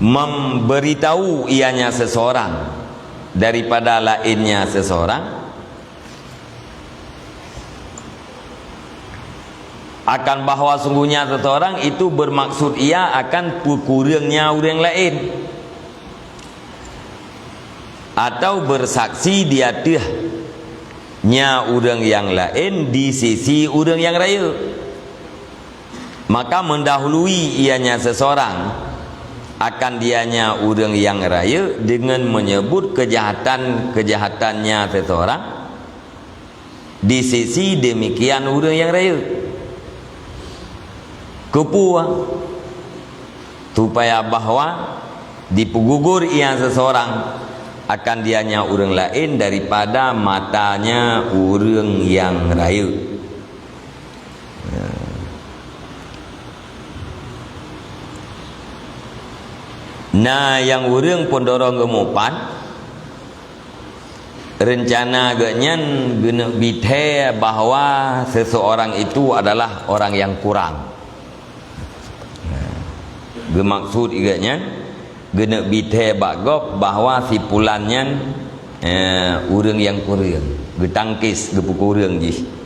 memberitahu ianya seseorang daripada lainnya seseorang akan bahwa sungguhnya seseorang itu bermaksud ia akan kurangnya orang lain atau bersaksi dia nya orang yang lain di sisi orang yang raya maka mendahului ianya seseorang akan dianya orang yang raya dengan menyebut kejahatan-kejahatannya seseorang di sisi demikian orang yang raya. Kepuang supaya bahawa dipegugur ia seseorang akan dianya orang lain daripada matanya orang yang raya. Nah, yang orang pun dorong kemupan rencana agaknya guna bithe bahawa seseorang itu adalah orang yang kurang. Gemaksud agaknya guna bithe bagok bahawa si pulannya orang yang kurang, getangkis gepukul orang ji.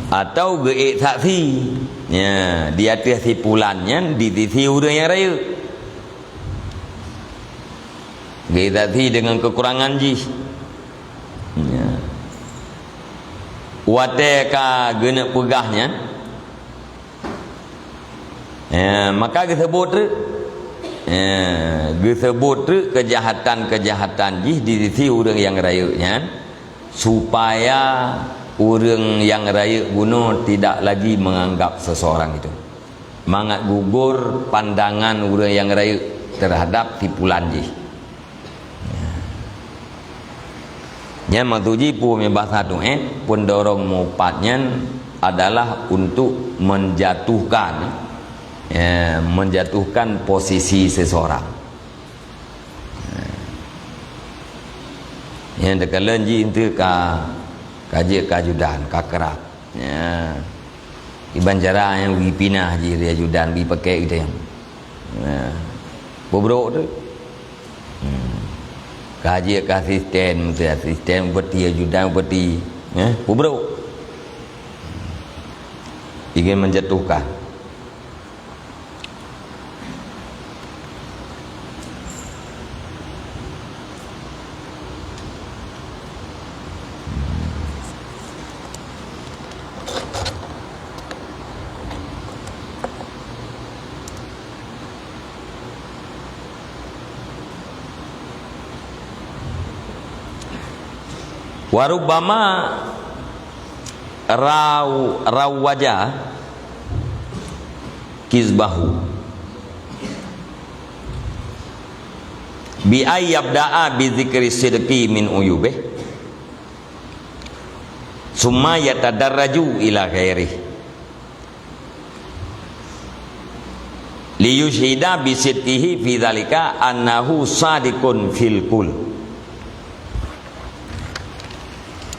Atau geik saksi ya, di atas sipulannya di sisi orang yang raya. Geik saksi dengan kekurangan ji ya. Wateka gena pegahnya ya, maka disebut kejahatan-kejahatan ji di sisi orang yang raya ya, supaya orang yang raya guna tidak lagi menganggap seseorang itu, mangat gugur pandangan orang yang raya terhadap tipulan ji. Yang matuji pu bahasa tu pendorong mupatnya adalah untuk menjatuhkan posisi seseorang. Yang dekat ji itu kaji kajudan kakerap ya, iban cara yang pergi pinah je dia judan pergi pakai gitu yang bobrok tu kaji ke asisten berti judan berti bobrok ingin menjatuhkan. Warubama rawaja kizbahu bi ayyabda'a bi dzikri sidqi min uyubih summa yatadarraju ila ghairih li yushhida bi sidqihi fi dzalika annahu sadiqun fil kul.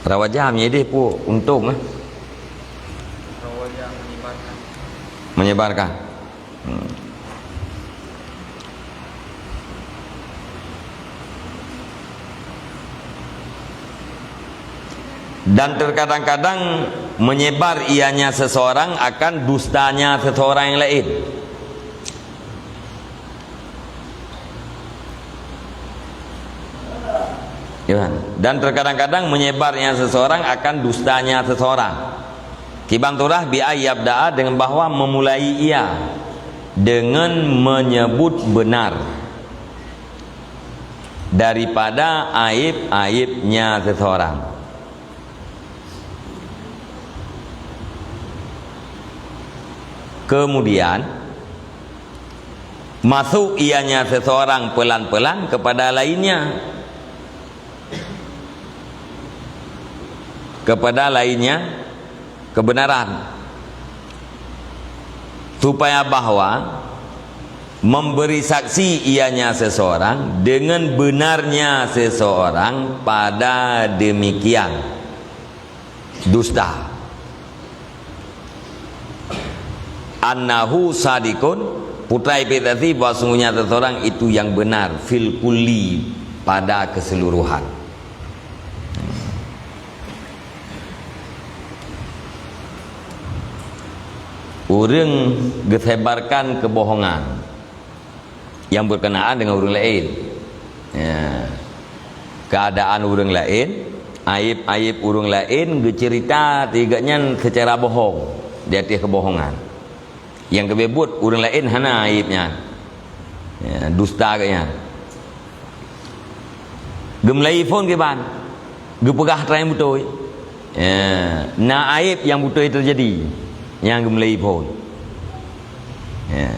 Rawajah menjadi pun untung Rawajah menyebarkan. Dan terkadang-kadang menyebar ianya seseorang akan dustanya seseorang yang lain. Dan terkadang-kadang menyebarnya seseorang akan dustanya seseorang. Kibang turah bi ayyabda'a dengan bahawa memulai ia dengan menyebut benar daripada aib-aibnya seseorang. Kemudian masuk ianya seseorang pelan-pelan kepada lainnya, kebenaran, supaya bahawa memberi saksi ianya seseorang dengan benarnya seseorang pada demikian dusta, annahu sadikun putai petati bahawa sungguhnya seseorang itu yang benar fil kulli pada keseluruhan. Orang gesebarkan kebohongan yang berkenaan dengan orang lain ya. Keadaan orang lain aib-aib orang lain cerita tiganya secara bohong, di atas kebohongan. Yang kebebut orang lain hana aibnya, ya, dusta kayaknya. Gemlai pun ke ban, gepegah terang betul. Ya, na aib yang betul terjadi, yang gemlai pun. Ya.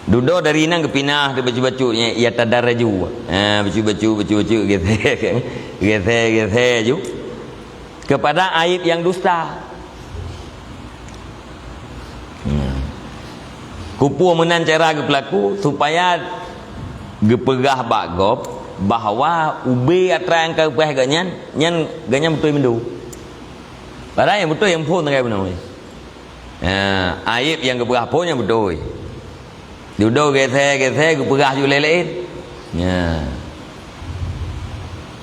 Duduk dari nang ke pinah dia baca-baca ya tadaraju. Baca-baca gethe ju kepada aib yang dusta. Kupu menan cara ke pelaku supaya gepegah bagop bahawa ube atrang ke peh ganyan ganyan betul mendu. Padahal yang betul yang pun tak benar. Aib yang gepegah pun yang betul. Duduk gethe gepegah ju lain. Ya.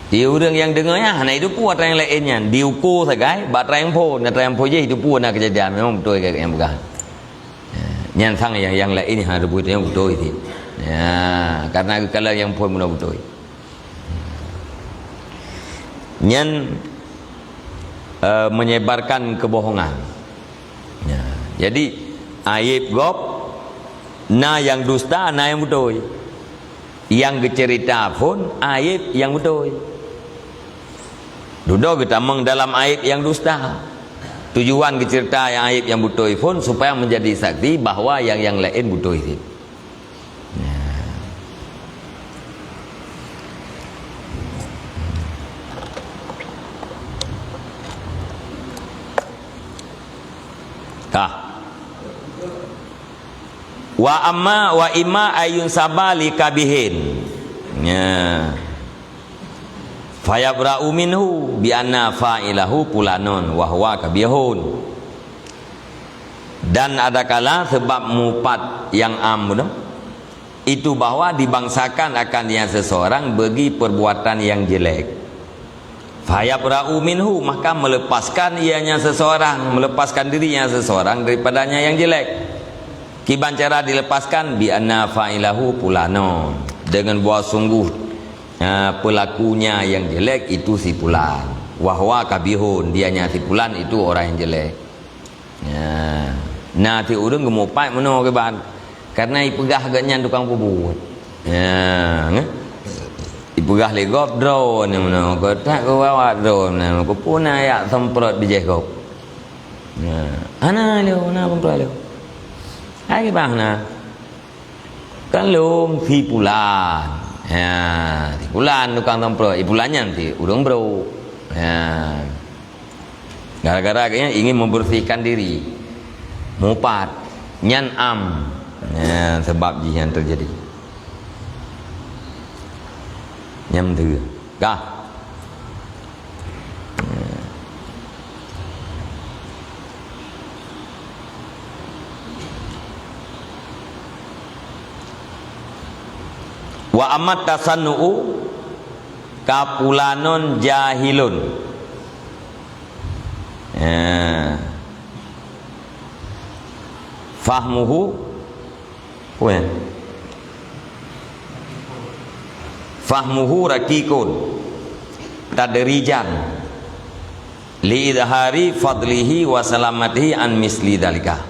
Dia orang yang dengarnya hanya itu pun atrang lainnya. Diukur sagai batrang pun je itu pun nak kejadian memang betul yang pegah. Yang sang yang lain ini harus betul yang betul itu. Ya, karena kalau yang pun benar betul. Yang menyebarkan kebohongan. Ya, jadi aib gop, na yang dusta, na yang betul. Yang cerita pun aib yang betul. Duduk kita dalam aib yang dusta. Tujuan cerita yang aib yang betul pun supaya menjadi saksi bahawa yang lain betul itu. Wa amma wa imma ayun sabali kabihin. Ya. Fayabra'u minhu bi anna fa'ilahu fulanun wa huwa kabihun. Dan ada kala sebab mupat yang am itu bahwa dibangsakan akan yang seseorang bagi perbuatan yang jelek. Fayabra'u minhu, maka melepaskan ianya seseorang, melepaskan dirinya seseorang daripadanya yang jelek. Kiban cara dilepaskan bi anna fa'ilahu fulanun, dengan buat sungguh pelakunya yang jelek itu si fulan, wahwa kabihun, dianya si fulan itu orang yang jelek. Ya. Nah ti urang gemupai meno ke ban, karena ipegah agaknya tukang pebut. Ya, ipegah legop drone meno ko tak ko bawa drone meno ko puna ya semprot bijeh kop. Ya, ana leo na semprot leo. Hai bang na kan lum si pulan. Ya, si pulan tukang semprot, pulannya nanti urang bro. Ya. Gara-gara kayaknya ingin membersihkan diri. Mupat nyan am. Ya, sebab yang terjadi. Nhâm thư ca wa amat tasannu'u kapulanon jahilun. Fahmuhu fahmuhu rakikun tadrijan li idhari fadlihi wa salamatihi an misli dalika.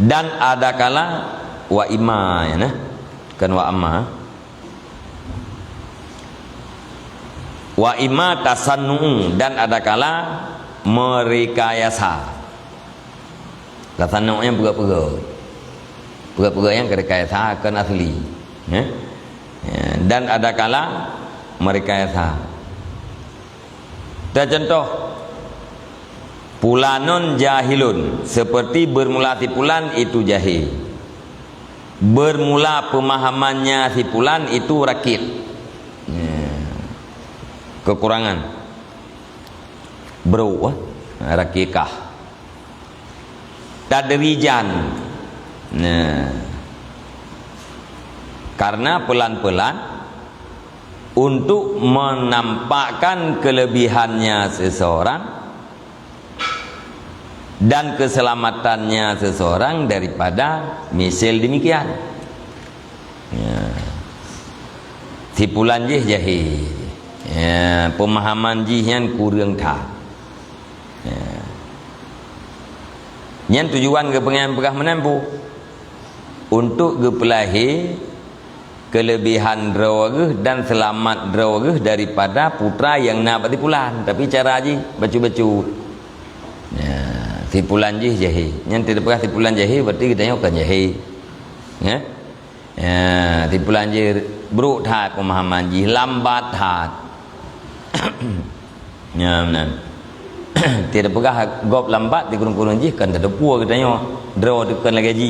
Dan ada kala wa imma ya nah kan wa amma wa imma tasannu, dan ada kala merekayasa. Tasannu'nya pura-pura yang rekayasa kan asli ya. Dan ada kala merekayasa. Dan contoh pulanun jahilun, seperti bermula si pulan itu jahil, bermula pemahamannya si pulan itu rakit, kekurangan bro rakikah. Tadrijan, karena pelan-pelan untuk menampakkan kelebihannya seseorang dan keselamatannya seseorang daripada misal demikian ya. Si pulan jahil Ya, pemahaman jihan kurang tak. Ya. Yang tujuan ke pegah menempuh untuk ke pelahir kelebihan drawagah dan selamat drawagah daripada putra yang nak bertipulan. Tapi cara je bacu-bacu. Ya, tipulan je jahi. Yang tidak pernah tipulan jahi berarti kita tengokkan jahi. Ya. Ya, tipulan je buruk hat pemahaman je, lambat hat. Ya, benar. Tidak pegah gop lambat di kurung-kurung je kan tak ada puas kita tengok. Draw tekan lagi ji.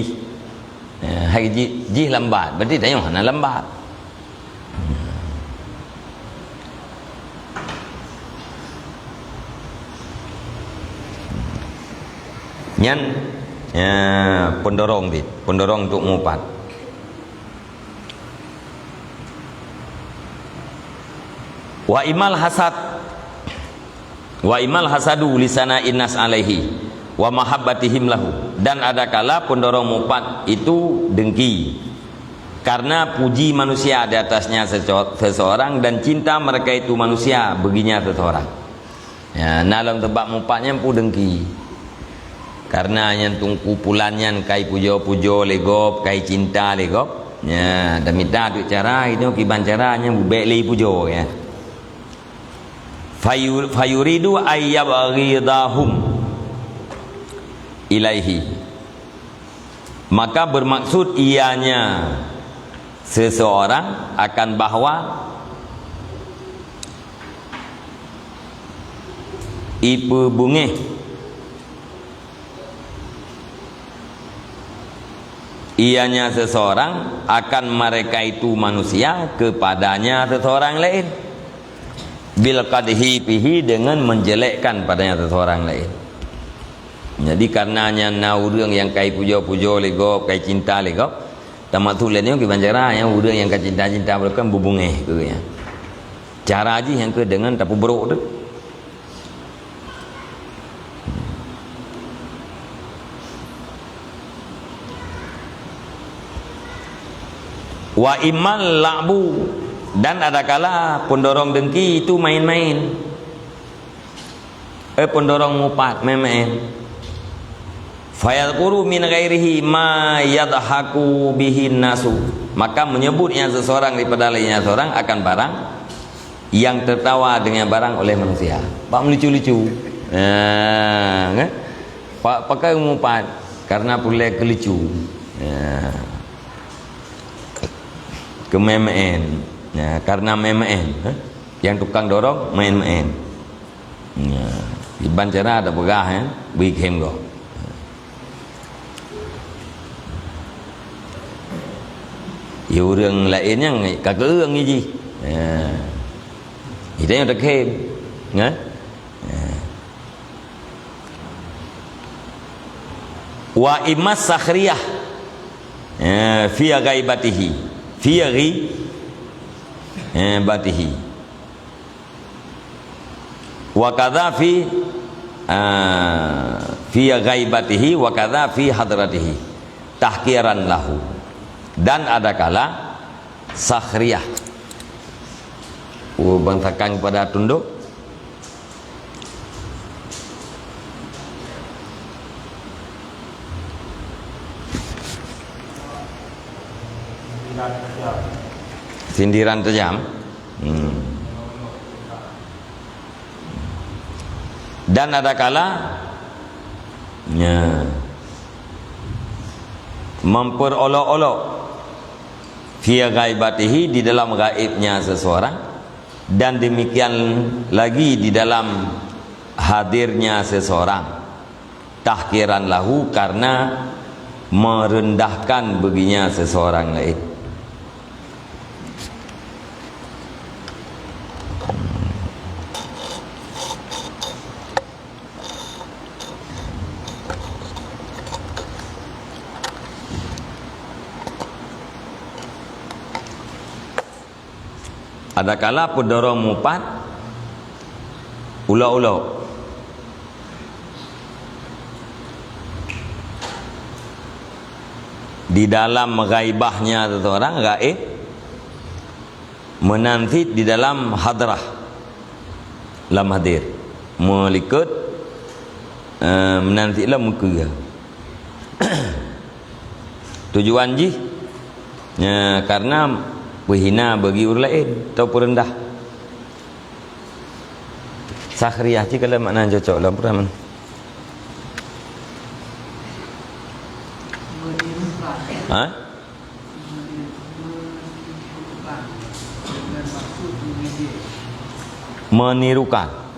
Hari ji lambat berarti tengok mana lambat. Nyan pendorong untuk mupat. Wa imal hasadu lisana innas alaihi wa mahabbatihim lahu. Dan ada kala pendorong mupat itu dengki karena puji manusia di atasnya seseorang dan cinta mereka itu manusia baginya seseorang. Ya, dalam tempat mupatnya pun dengki karena yang tungku pulannya kai pujo-pujo legop kai cinta legop. Ya, dan minta tu cara itu kiban caranya bubek li pujo ya. Fayuridu ayyabghidahum ilaihi, maka bermaksud ianya seseorang akan bahwa ipe bungeh ianya seseorang akan mereka itu manusia kepadanya seseorang lain bil qadhi fihi, dengan menjelekkan padanya seseorang lain. Jadi karenanya naurang yang kai pujo-pujo legop kai cinta legop tamat tulennya ke banjara yang urang yang kai cinta-cinta bukan bubungeh ke ya. Cara aja yang ke dengan tapu beruk tu. Wa imal la'bu, dan ada kala pendorong dengki itu main-main. Pendorong mupat main-main. Fayadhkuru min ghairihi ma yadhaku bihin nasu, maka menyebutnya seseorang daripada lainnya seorang akan barang yang tertawa dengan barang oleh manusia. Pak melucu-lucu. Kan? Pak pakai mupat karena pula kelucu. Kememain. Ya, karena main-main, yang tukang dorong main-main. Ya, iban cara ada pegah big hem go. Ya urang lainnya kagak urang ni ji. Ya. Itu yang tak hem, kan? Ya. Wa imas sakhriyah. Ya, fi ghaibatihi. Fi batihi wa kadza fi ghaibatihi wa kadza fi hadratihi tahqiran lahu. Dan ada kala sakhriyah bangsakan kepada tunduk sindiran tajam. Dan ada kala memperolok-olok fi ghaibatihi, di dalam gaibnya seseorang, dan demikian lagi di dalam hadirnya seseorang, tahqiran lahu, karena merendahkan baginya seseorang lain. Ada kala pendorong mupat ulau-ulau di dalam ghaibahnya seseorang gaib, menanti di dalam hadrah lam hadir melikut menantilah muka tujuan ji karena berhina bagi orang lain atau rendah. Sakhriyah ji kalau makna cocok dalam Quran. Ha? Menirukan.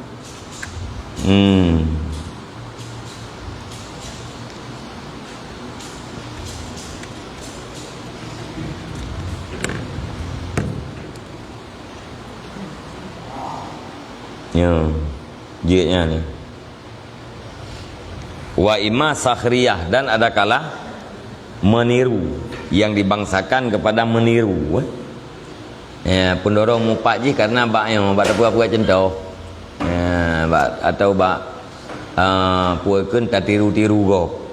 Ya, jiknya ni. Wa imma sakhriyah, dan ada kala meniru, yang dibangsakan kepada meniru. Ya, pendorong mupak ji karena bak yang bak apa centau. Ya, bak atau bak puakeun tak tiru-tiru gop.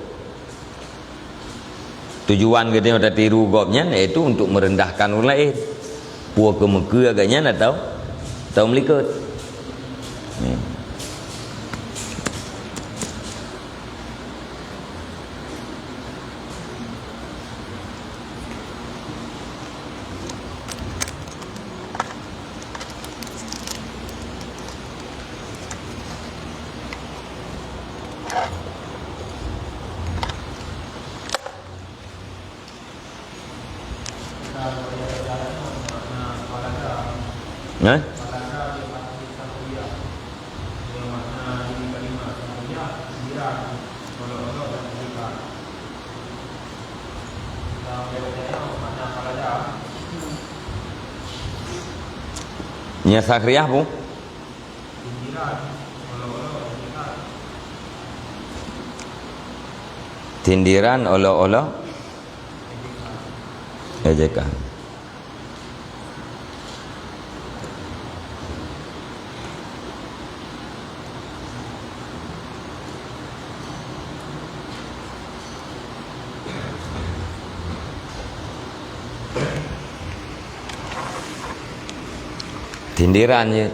Tujuan kita tak tiru gopnya iaitu untuk merendahkan orang lain. Puak ke muka agaknya atau melikut. Nah, nya sakhriyah bu tindiran olo-olo ejekan. Tindiran je.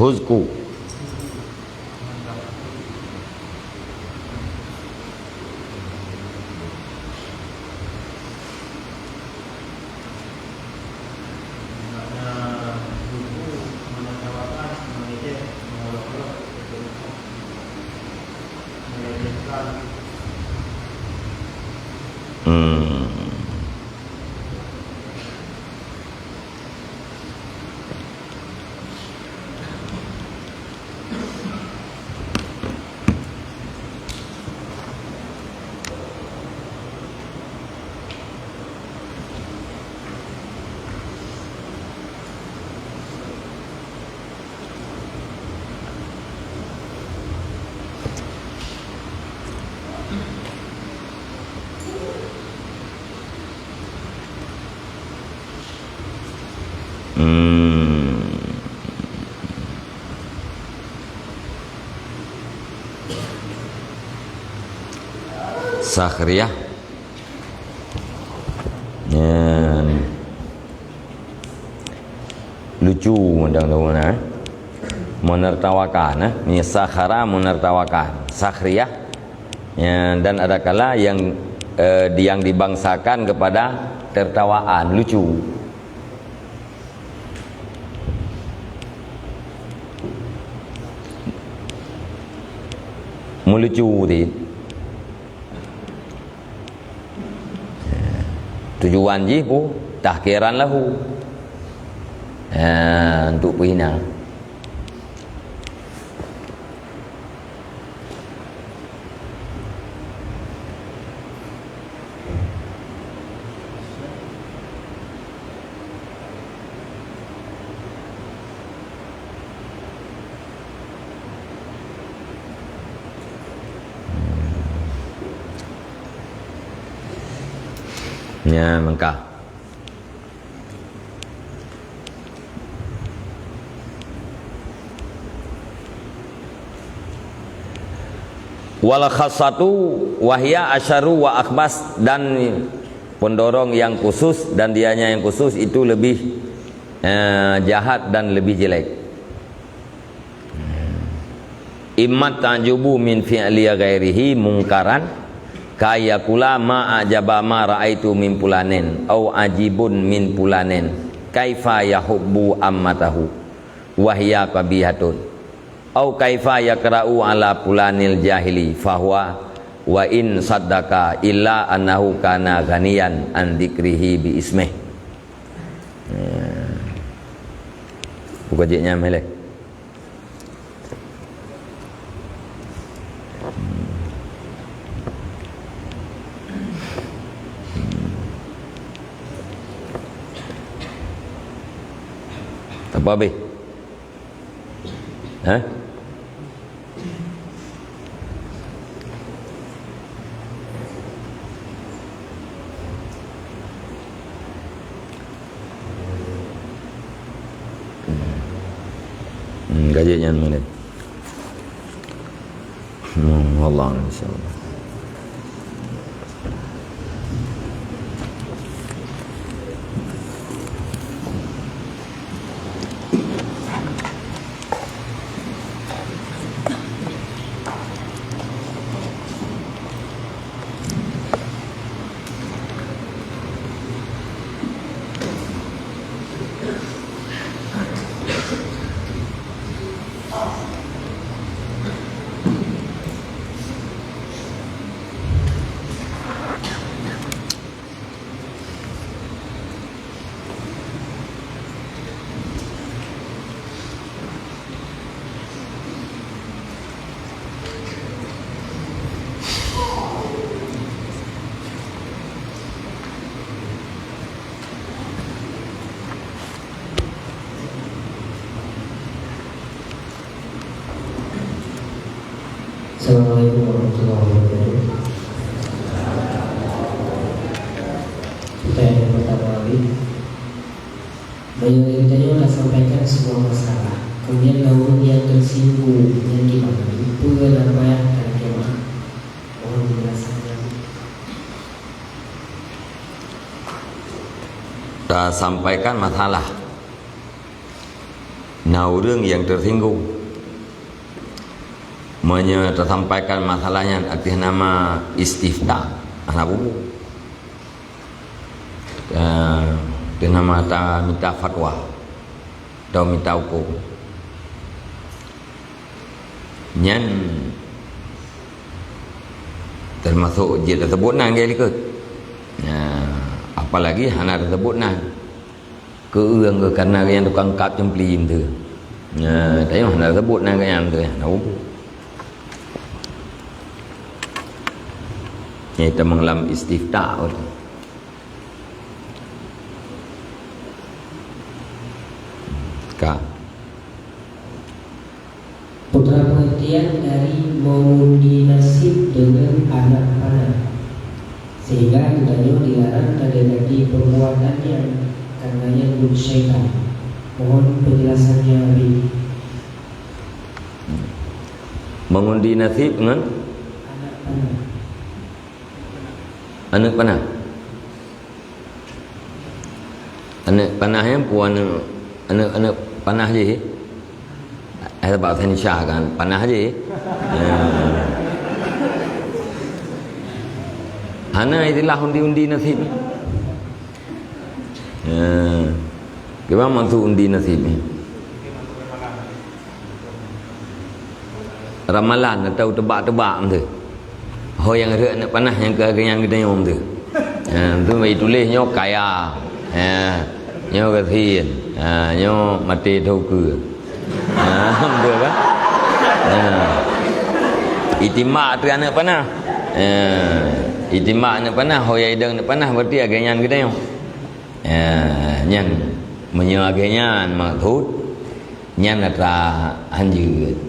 Huzku. Sakhriyah lucu mudah-mudahan menertawakan ni sakhara menertawakan sakhriyah dan ada kala yang dibangsakan kepada tertawaan lucu. Melucu ti tujuan ji pu tahkiran lahu untuk penghina. Ya, Mekah. Wal khassatu wahya asyaru wa akhbas, dan pendorong yang khusus dan dianya yang khusus itu lebih jahat dan lebih jelek. Immat ta'jubu min fi'li ghairihi mungkaran kaya kula ma ajaba ma raaitu min pulanen au ajibun min pulanen kaifa yahubbu ammatahu wahya qabihatun au kaifa yakra'u ala pulanil jahili fahuwa wa in saddaka illa annahu kana ghaniyan an dzikrihi bi ismih. Buka jeknya melek. Apa be? Hah? Gajinya mana? Allah insyaallah. Assalamualaikum warahmatullahi wabarakatuh. Pertanyaan yang pertama kali, banyak yang tanya sudah sampaikan sebuah masalah, kemudian namun yang tersinggung yang dipahami itu apa yang akan kemah? Mohon penjelasannya. Kita sampaikan masalah. Naurung yang tersinggung tersampaikan masalahnya atas nama istifta anak buku dengan nama minta fatwa atau minta hukum nyan termasuk ujian tersebut nang dia ikut apalagi hana tersebut nang keurang ke karena yang tukang kap cemplim tu tapi hana tersebut nang yang tu nak buku kita mengelam istifta Putra pengertian dari mengundi nasib dengan anak panah, sehingga tidaknya dilarang dari perbuatannya karena yang syaitan. Mohon penjelasannya Abi. Mengundi nasib dengan Anak panah. Anak panah. Anak panah yang puan anak panah je. Sebab saya Syah kan panah je. Hana itulah undi-undi nasib. Gimana maksud undi nasib ni? Ramalan atau tebak-tebak tu. Oh yang ada anak panah yang yang kita nyom tu. Tu mai tulisnya kaya. Nyo kasihan. Nyo mati thau betul kan? Itimak tu anak panah. Itimak anak panah, hoya idang anak panah berarti agenyan kita nyom. Nyan menyeagenya maksud nyan atra hanjut.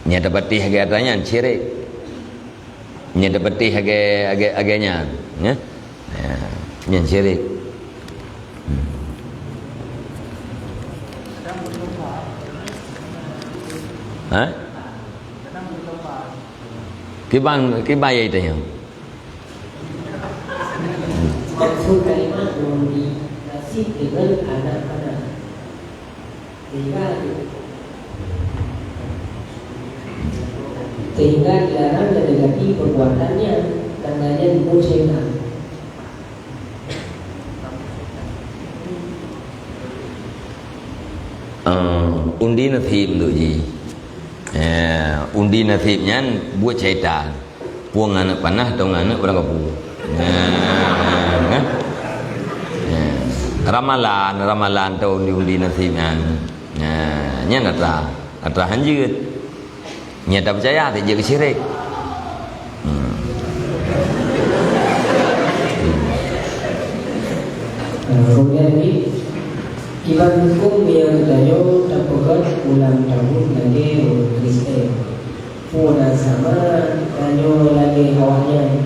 Nya dapati hagatanya cirik. Nya dapati agenya ya Nyen syirik. Kadang berlomba. Ha? Kadang berlomba. Kibang itu yang. Maksud kalimat dikasih dengan anak-anak sehingga dilarang mendekati perbuatannya karenanya disebut syaitan. Undi nasib tu ji. Undi nasibnya buat syaitan. Puang anak panah atau anak orang kapu. Ramalan tu undi nasibnya. Nya atra hanjut. Nya tak percaya tak jadi syirik. Kemudian ini Iban hukum yang dayo dapat ulang tahun lagi Kristen. Puna sama dayo lagi awalnya.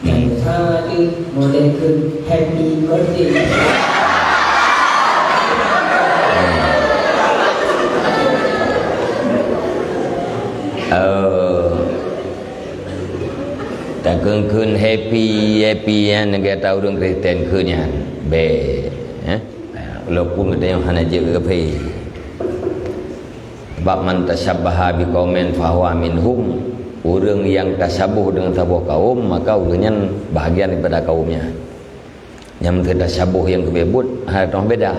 Yang tadi model ke happy birthday. Tak kun happy yang negara tahu orang Kristen kunnya be. Walaupun ada yang hanya jaga kepi. Sebab man tashabbaha biqaumin fahuwa minhum. Orang yang tasyabuh dengan sebuah kaum maka orangnya bahagian daripada kaumnya. Yang tasyabuh yang kebebut ada orang beda.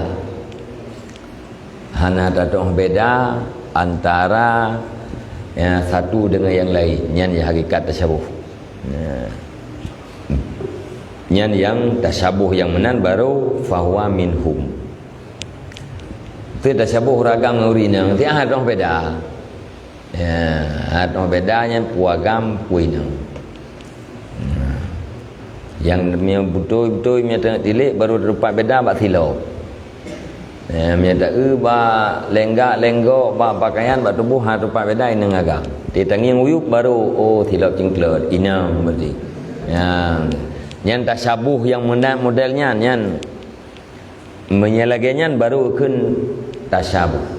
Hanya ada orang beda antara satu dengan yang lain. Yang hakikat tasyabuh. Yang tasyabuh yang menan baru fahuwa minhum. Itu tasyabuh ragam ngurina. Nanti ada orang beda. Ada orang bedanya puagam puina. Yang betul-betul dia tengah tilik baru dapat beda bak silau. Dia tak ba lenggak ba pakaian ba tubuh ha dapat beda ini ngagam. Dia tangi nguyuk baru silap cingklet inang berarti. Yang tasyabuh yang modelnya yang menyelagainya baru kun tasyabuh.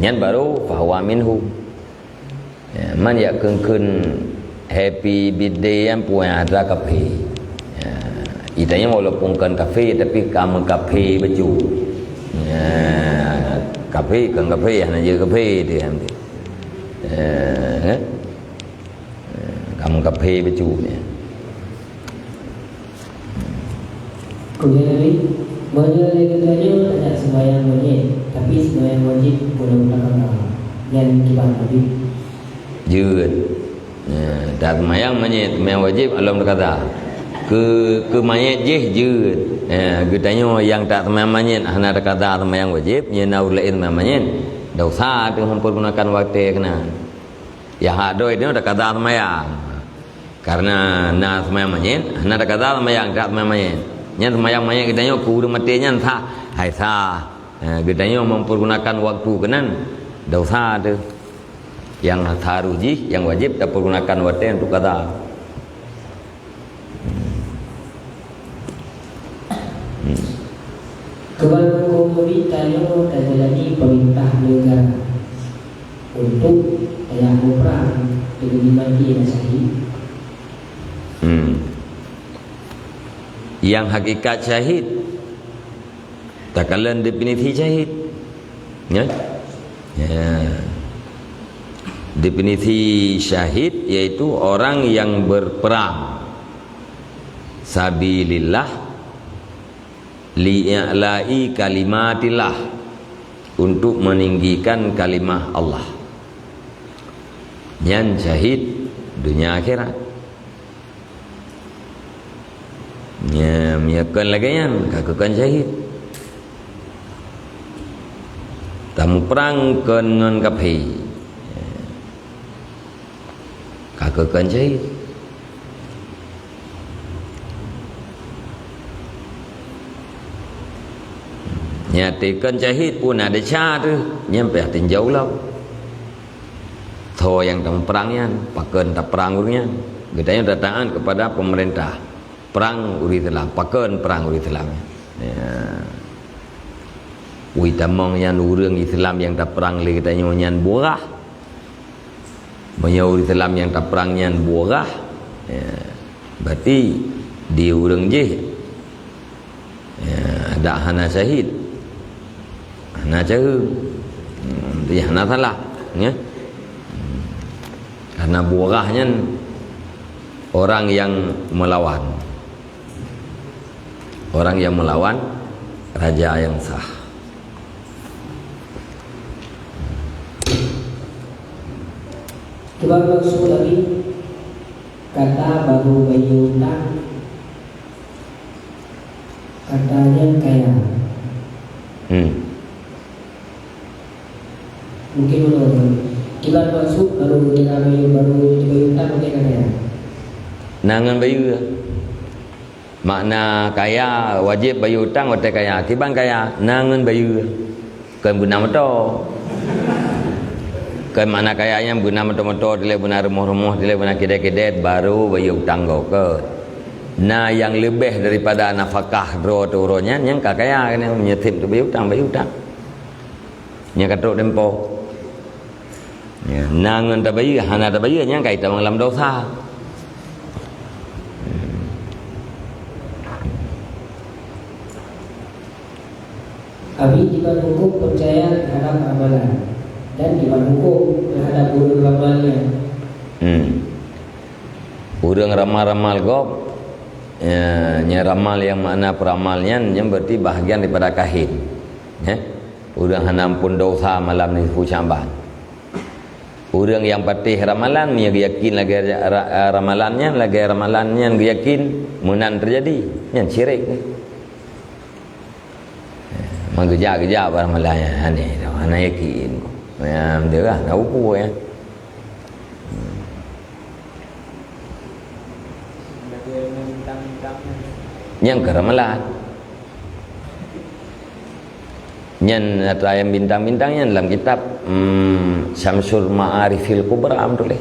Yang baru fahuwa minhum. Man yakun happy birthday yang puan ada kafe. Itanya walaupun kan kafe tapi kamu kafe baju. Kafe kan kafe hanya je kafe dia. Kamu kafe baju ni. Kemudian lagi menyelenggarakannya tidak sembahyang wajib, tapi sembahyang wajib boleh melakukan dan kibat wajib. Jud. Tak sembahyang wajib Allah berkata. Ke mayat jud. Getanya yang tak sembahyang mayat hanya ada kata sembahyang wajib, nya naur lain sembahyang mayat. Dosa dengan mempergunakan waktu kena. Ya hak doi dia ada kata sembahyang. Karena na sembahyang mayat, hanya ada kata sembahyang tak sembahyang mayat. Yang semayang mayang kita nyo ku matinya entah hai sah kita nyo mempergunakan waktu kenan dosa tu yang haruji yang wajib tak pergunakan waktu untuk kata Kepada pemerintah yang terjadi perintah negara untuk yang perang dengan dimati dan sahih. Yang hakikat syahid takalan definisi syahid ya? Definisi syahid yaitu orang yang berperang sabilillah li'la'i kalimatillah untuk meninggikan kalimah Allah. Yang syahid dunia akhirat. Miakan lagi yang kakukan syahid. Tamu perang dengan kapi. Kakukan syahid. Nyatikan syahid pun ada cara tu. Nyampe tinjau lah. Tho yang tamu perangnya, pakai tak perang urnya. Gedanya taat kepada pemerintah. Perang uri telah, paken perang uri telah. Ya. Ui tamang yang urang Islam yang tak perang le katanya nyan borah. Banyak uri telah yang tak perang nyan borah. Ya. Berarti di urang je. Ya, ada hana syahid. Hana cara. Dia hana salah, ya. Karena borahnya orang yang melawan raja yang sah. Coba maksud lagi kata baru bayi utang, katanya kaya. Mungkin menurut kita masuk baru kita baru utang mungkin kaya. Nangan bayu. Makna kaya wajib bayu utang otak kaya. Kibang kaya nangan bayu. Kan guna motor. Kan mana kayanya guna motor-motor, dia guna rumah-rumah, dia guna kedai-kedai baru bayu utang kau ke. Nah yang lebih daripada nafkah dro turunnya yang kaya kan menyetip tu bayu utang. Nya katrok tempo. Ya, nangan ta bayu hana ta bayu nya kai ta dalam dosa. Abi diban hukum percaya terhadap amalan dan diban hukum terhadap urang ramalnya. Urang ramal-ramal gop nya ramal yang makna peramalnya yang berarti bahagian daripada kahin. Ya. Urang hanampun dosa malam ni pucamban. Urang yang patih ramalan dia yakin lagi ramalannya dia yakin munan terjadi yang syirik. Menggeja-geja ramalannya aneh ana yakin. Ya dia lah tahu ku ya. Yang ke ramalan. Nyan ayam bintang-bintangnya dalam kitab Syamsul Ma'arifil Kubra amduleh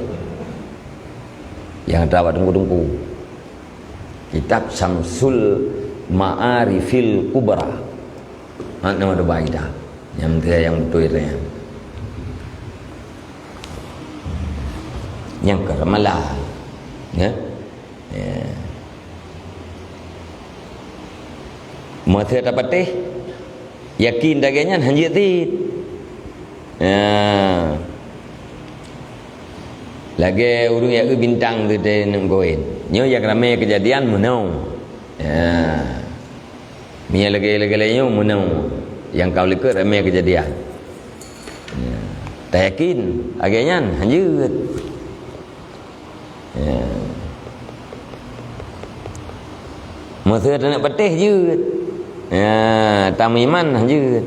yang dapat tunggu-tunggu kitab Syamsul Ma'arifil Kubra makna ada baik dah yang betul itu yang keramalah ya mata dapat teh yakin dagangnya hanya tid. Lagi urung ya bintang tu dia nak goin. Nyo yang ramai kejadian menau. Mia lagi nyo menau. Yang kau lihat ramai kejadian. Tak yakin agaknya hanya. Masa dia nak petih je. Tamiman hanya.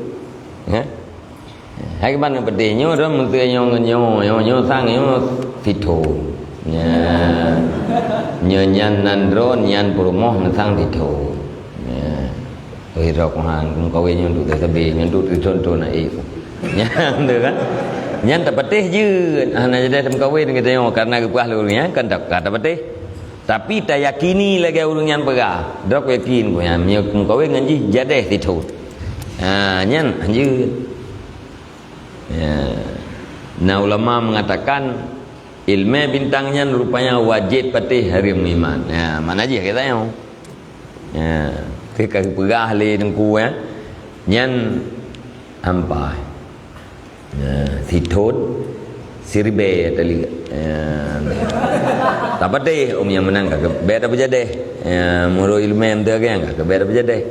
Hai ban pedih nyo ro menteri nyo sang nyo fito. Nyo nyan nandro nyan perumoh sang fito. Oi ro kuhan kum kawe nyo duk tebe nyo duk contoh na ik. Nyan tu kan. Nyan tak pedih je. Ana jadi tem kawe dengan tengok karena kepuas lurunya kan tak kata pedih. Tapi tak yakini lagi urang nyan pegah. Dok yakin ko nyan nyo kum kawe nganji jadeh fito. Nyan anjir. Ya. Nah ulama mengatakan ilmu bintangnya rupanya wajib patih hari iman. Ya, mana aja kita yang. Ya, ketika pegah le dengku ya. Nyan ampai. Ya, sitot sirbe tali. Tak patih yang menang kagak beda berjadeh. Ya, muru ilmu yang tu kan kagak beda berjadeh.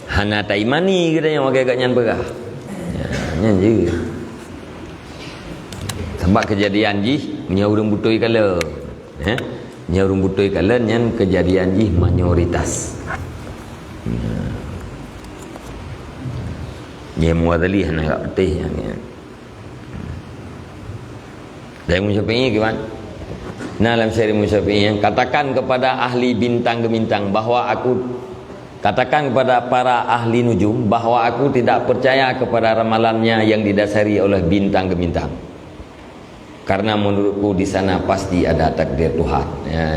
Hana taimani kita yang agak nyan pegah. Ya, nyan je. Sebab kejadian jih menyurung butoi kala. Menyurung butoi kala yang kejadian jih mayoritas. Dia muadali hana teh yang. Dan musyafi'i gimana? Nah dalam syair musyafi'i katakan kepada ahli bintang gemintang bahwa aku katakan kepada para ahli nujum bahwa aku tidak percaya kepada ramalannya yang didasari oleh bintang gemintang. karena menurutku di sana pasti ada takdir Tuhan.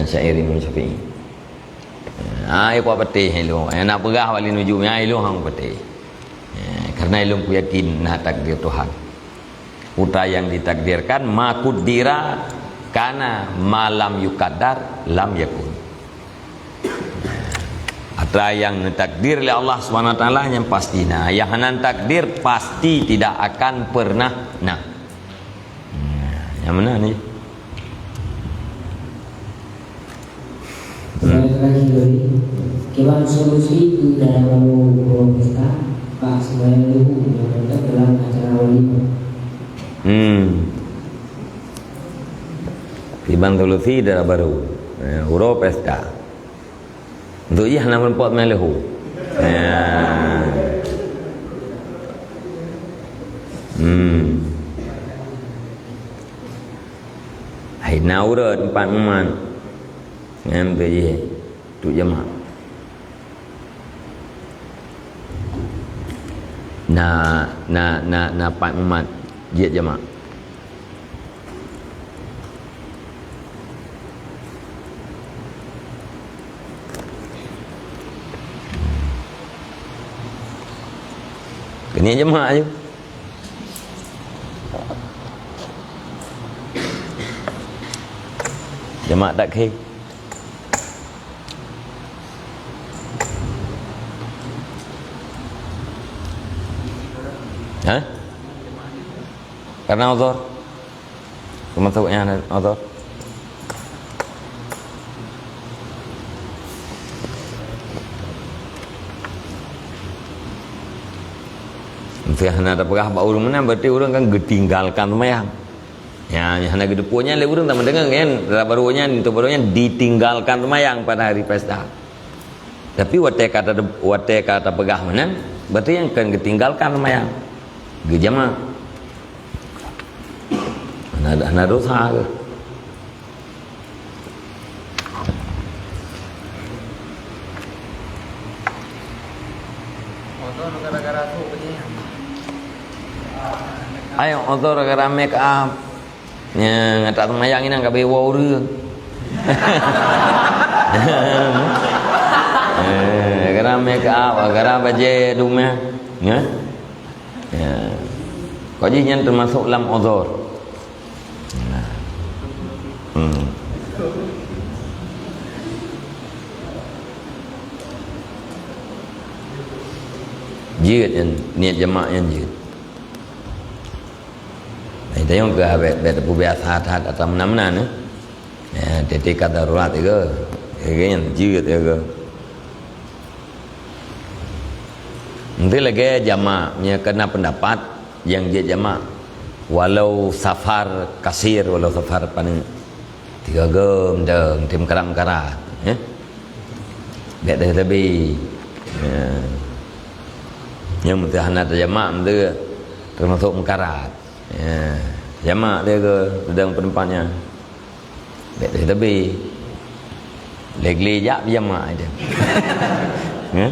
Syair Imam Syafi'i. Ai kuat betul hello. Nak perah balik nuju nya hello hang betul. Karena ilmu ku yakin nah takdir Tuhan. Uta yang ditakdirkan makudira kana malam yuqaddar lam yakun. Atra yang ditakdir oleh Allah SWT yang pasti nah, yang hanan takdir pasti tidak akan pernah nah. Yang mana ni? Kewan solusi itu dalam pesta Pak semuanya dulu yang ada dalam acara walimah. Tiban solusi dah baru. Huruf pesta. Untuk ia nama pot melehu. Hai naura tempat man. Ngam tu ye. Tu jemaah. Na Pak Muhammad dia jemaah. Kena jemaah je. Jemaah tak khay. Karena uzur. Kemasuknya ada uzur. Fiahna ada pegah ba urang mana berarti urang kan ditinggalkan semayang. Ya, hana gedepunya le urang tak mendengar kan barunya itu barunya ditinggalkan semayang pada hari pesta. Tapi wate kata pegah mana berarti yang kan ditinggalkan semayang. Gejama Hana dosa ke? Motor gara-gara tu punya. Ayo motor gara-gara make up. Nya ngatak semayang ini angkat bewa urang. Gara make up, gara baju rumah. Ya. Kau jinya termasuk dalam uzur. Jid yang niat jemaah yang jid. Itu yang ke bet biasa atau mana ni. Ya, titik darurat itu. Yang jid itu. Nanti lagi jemaah nya kena pendapat yang jid jemaah walau safar kasir walau safar paling 3 gem deng tim karam-karat ya. Bet dah lebih. Ya. Yang mutahanat jamaah itu termasuk mengkarat. Ya, jamaah dia ke sedang penempatnya. Baik tapi legli jak jamaah aja. Ya.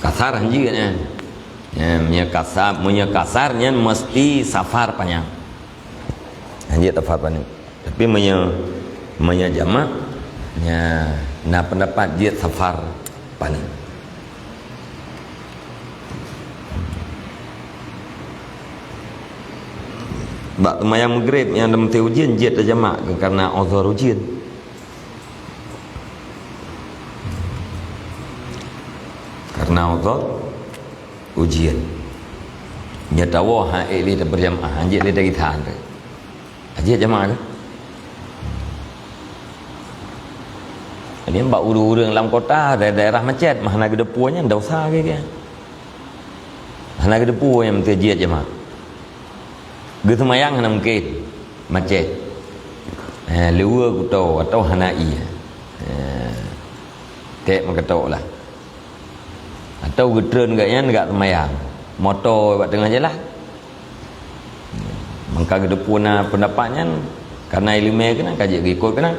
Kasar juga kan. Ya, punya kasarnya mesti safar panjang. Anjir safar panjang. Tapi punya jamaah ya, nah pendapat dia safar paling. Bak temayang maghrib yang dalam ujian jid jamaah karena uzur ujian. Karena uzur ujian. Nya tahu ha li berjamaah, anjir li dari tahan. Anjir jamaah ke? Ini mbak urang dalam kota daerah macet mana gedepunya ndak usah ke. Mana gedepu yang terjiat je mak. Ge semayang hana mungkin macet. Lewa kuto atau hanai. Tek makatok lah. Atau getreun gaknya enggak semayang. Motor buat tengah jalan. Mangka gedepuna pendapatnya karena ilmu kena kaji ikut kena.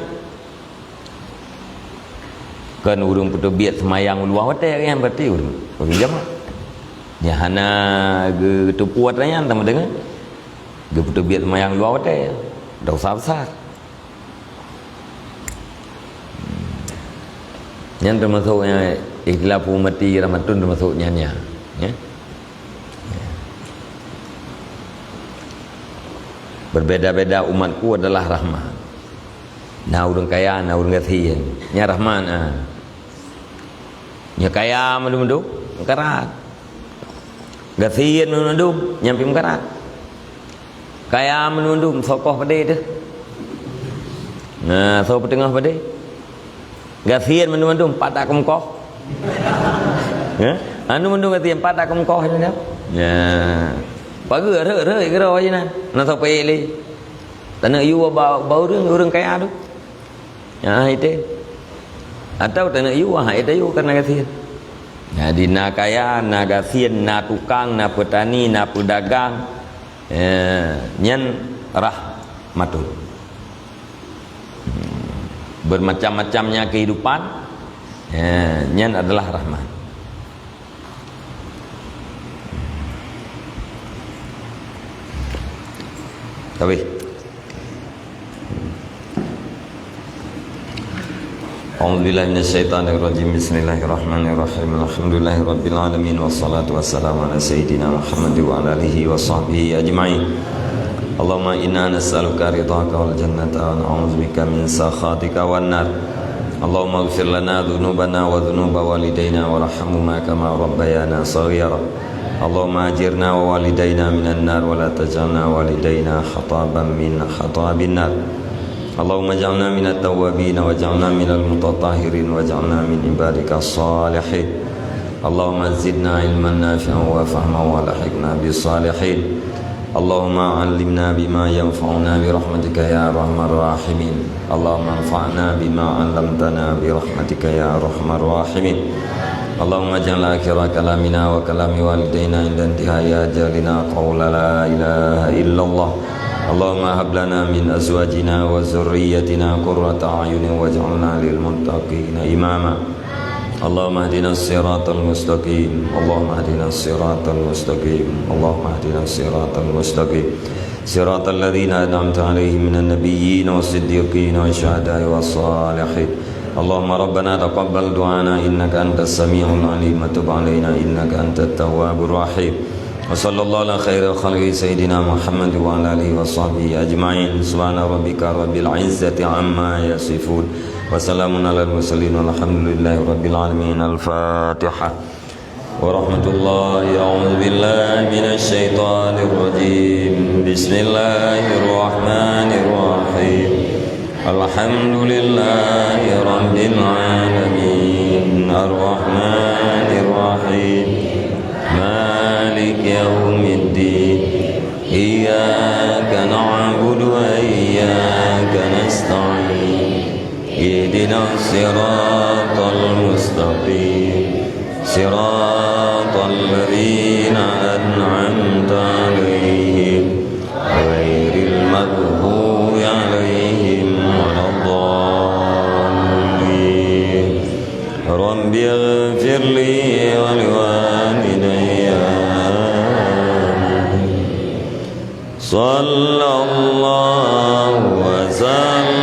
Kan urung putu biat semayang luar hotel kan berarti urung jamaah. nya hana ge tu puat nya tama dengan ge putu biat mayang luar teh dosa besar. Yang termasuknya ikhlafu mati rahmatun termasuknya ya. Berbeda-beda umatku adalah rahmat. Nah urang kaya, nah urang gathien. Nya rahman nya kaya mendu-mendu karat. Gathien mendu nyampi karat. Kaya mendu sokoh pade tu. Nah, so petengah pade. Gathien mendu-mendu patak kemkoh. Ya, anu mendu gathien patak kemkoh ni dah. Ya. Pagi re kira aja nah. Na so pe li. Tanah yu bau urang kaya tu. Ya itu. Atau tanah yu itu yu karena gathien. Jadi na kaya, na gathien, na tukang, na petani, na pedagang. Nyen rahmatul. Bermacam-macamnya kehidupan, nyen adalah rahmat. Tapi A'udzubillahi minasyaitonirrajim. Bismillahirrahmanirrahim. Alhamdulillahirabbil alamin wassalatu wassalamu ala sayyidina Muhammad wa ala alihi wa sahbihi ajma'in. Allahumma inna nas'aluka ridhaka wal jannata wa na'udzubika min sakhatika wan nar. Allahumma ighfir lana dhunubana wa dhunuba walidayna warhamhuma kama rabbayana shaghira. Allahumma ajirna wa walidayna minan nar wa la taj'alna walidayna khataban min khatabin nar. Allahumma ij'alna minat tawwabin waj'alna minal mutatahhirin waj'alna min ibadika shalihin. Allahumma zidna ilman nafi'an wa fahman wa lahiqna bis salihin. Allahumma 'allimna bima yanfa'una bi rahmatika ya arhamar rahimin. Allahumma anfa'na bima 'allamtana bi rahmatika ya arhamar rahimin. Allahumma ij'al akhira kalamina wa kalami walidayna inda intihai ajalina qawla la ilaha illallah. Allahumma hab lana min azwajina wa zurriyyatina qurrata a'yunin waj'alna lil muttaqina imama. Allahumma ihdinas siratal mustaqim. Allahumma ihdinas siratal mustaqim. Allahumma ihdinas siratal mustaqim. Siratal ladzina an'amta 'alaihim minan nabiyyin was-siddiqin wasyuhada'i was-shalihin. Allahumma rabbana taqabbal du'ana innaka antas samiul 'alim wa tub 'alaina innaka antat tawwabur rahim. Wa sallallahu ala khairil khalqi sayyidina Muhammad wa ala alihi wa sahbihi ajma'in. Subhana rabbika rabbil izzati amma yasifun. Wa salamun alal mursalin walhamdulillahi rabbil alamin. Al-Fatihah. Wa rahmatullahi a'udzu billahi minasy syaithanir rajim. Bismillahirrahmanirrahim. Alhamdulillahi rabbil alamin. Ar-Rahmanir Rahim. Malik yaumiddin. Iyyaka na'budu wa iyyaka nasta'in. Ihdinas siratal mustaqim. Siratal ladzina an'amta 'alaihim ghairil maghdubi 'alaihim waladdallin. Rabbi ighfir li wa liwalidayya. Sallallahu wa sallam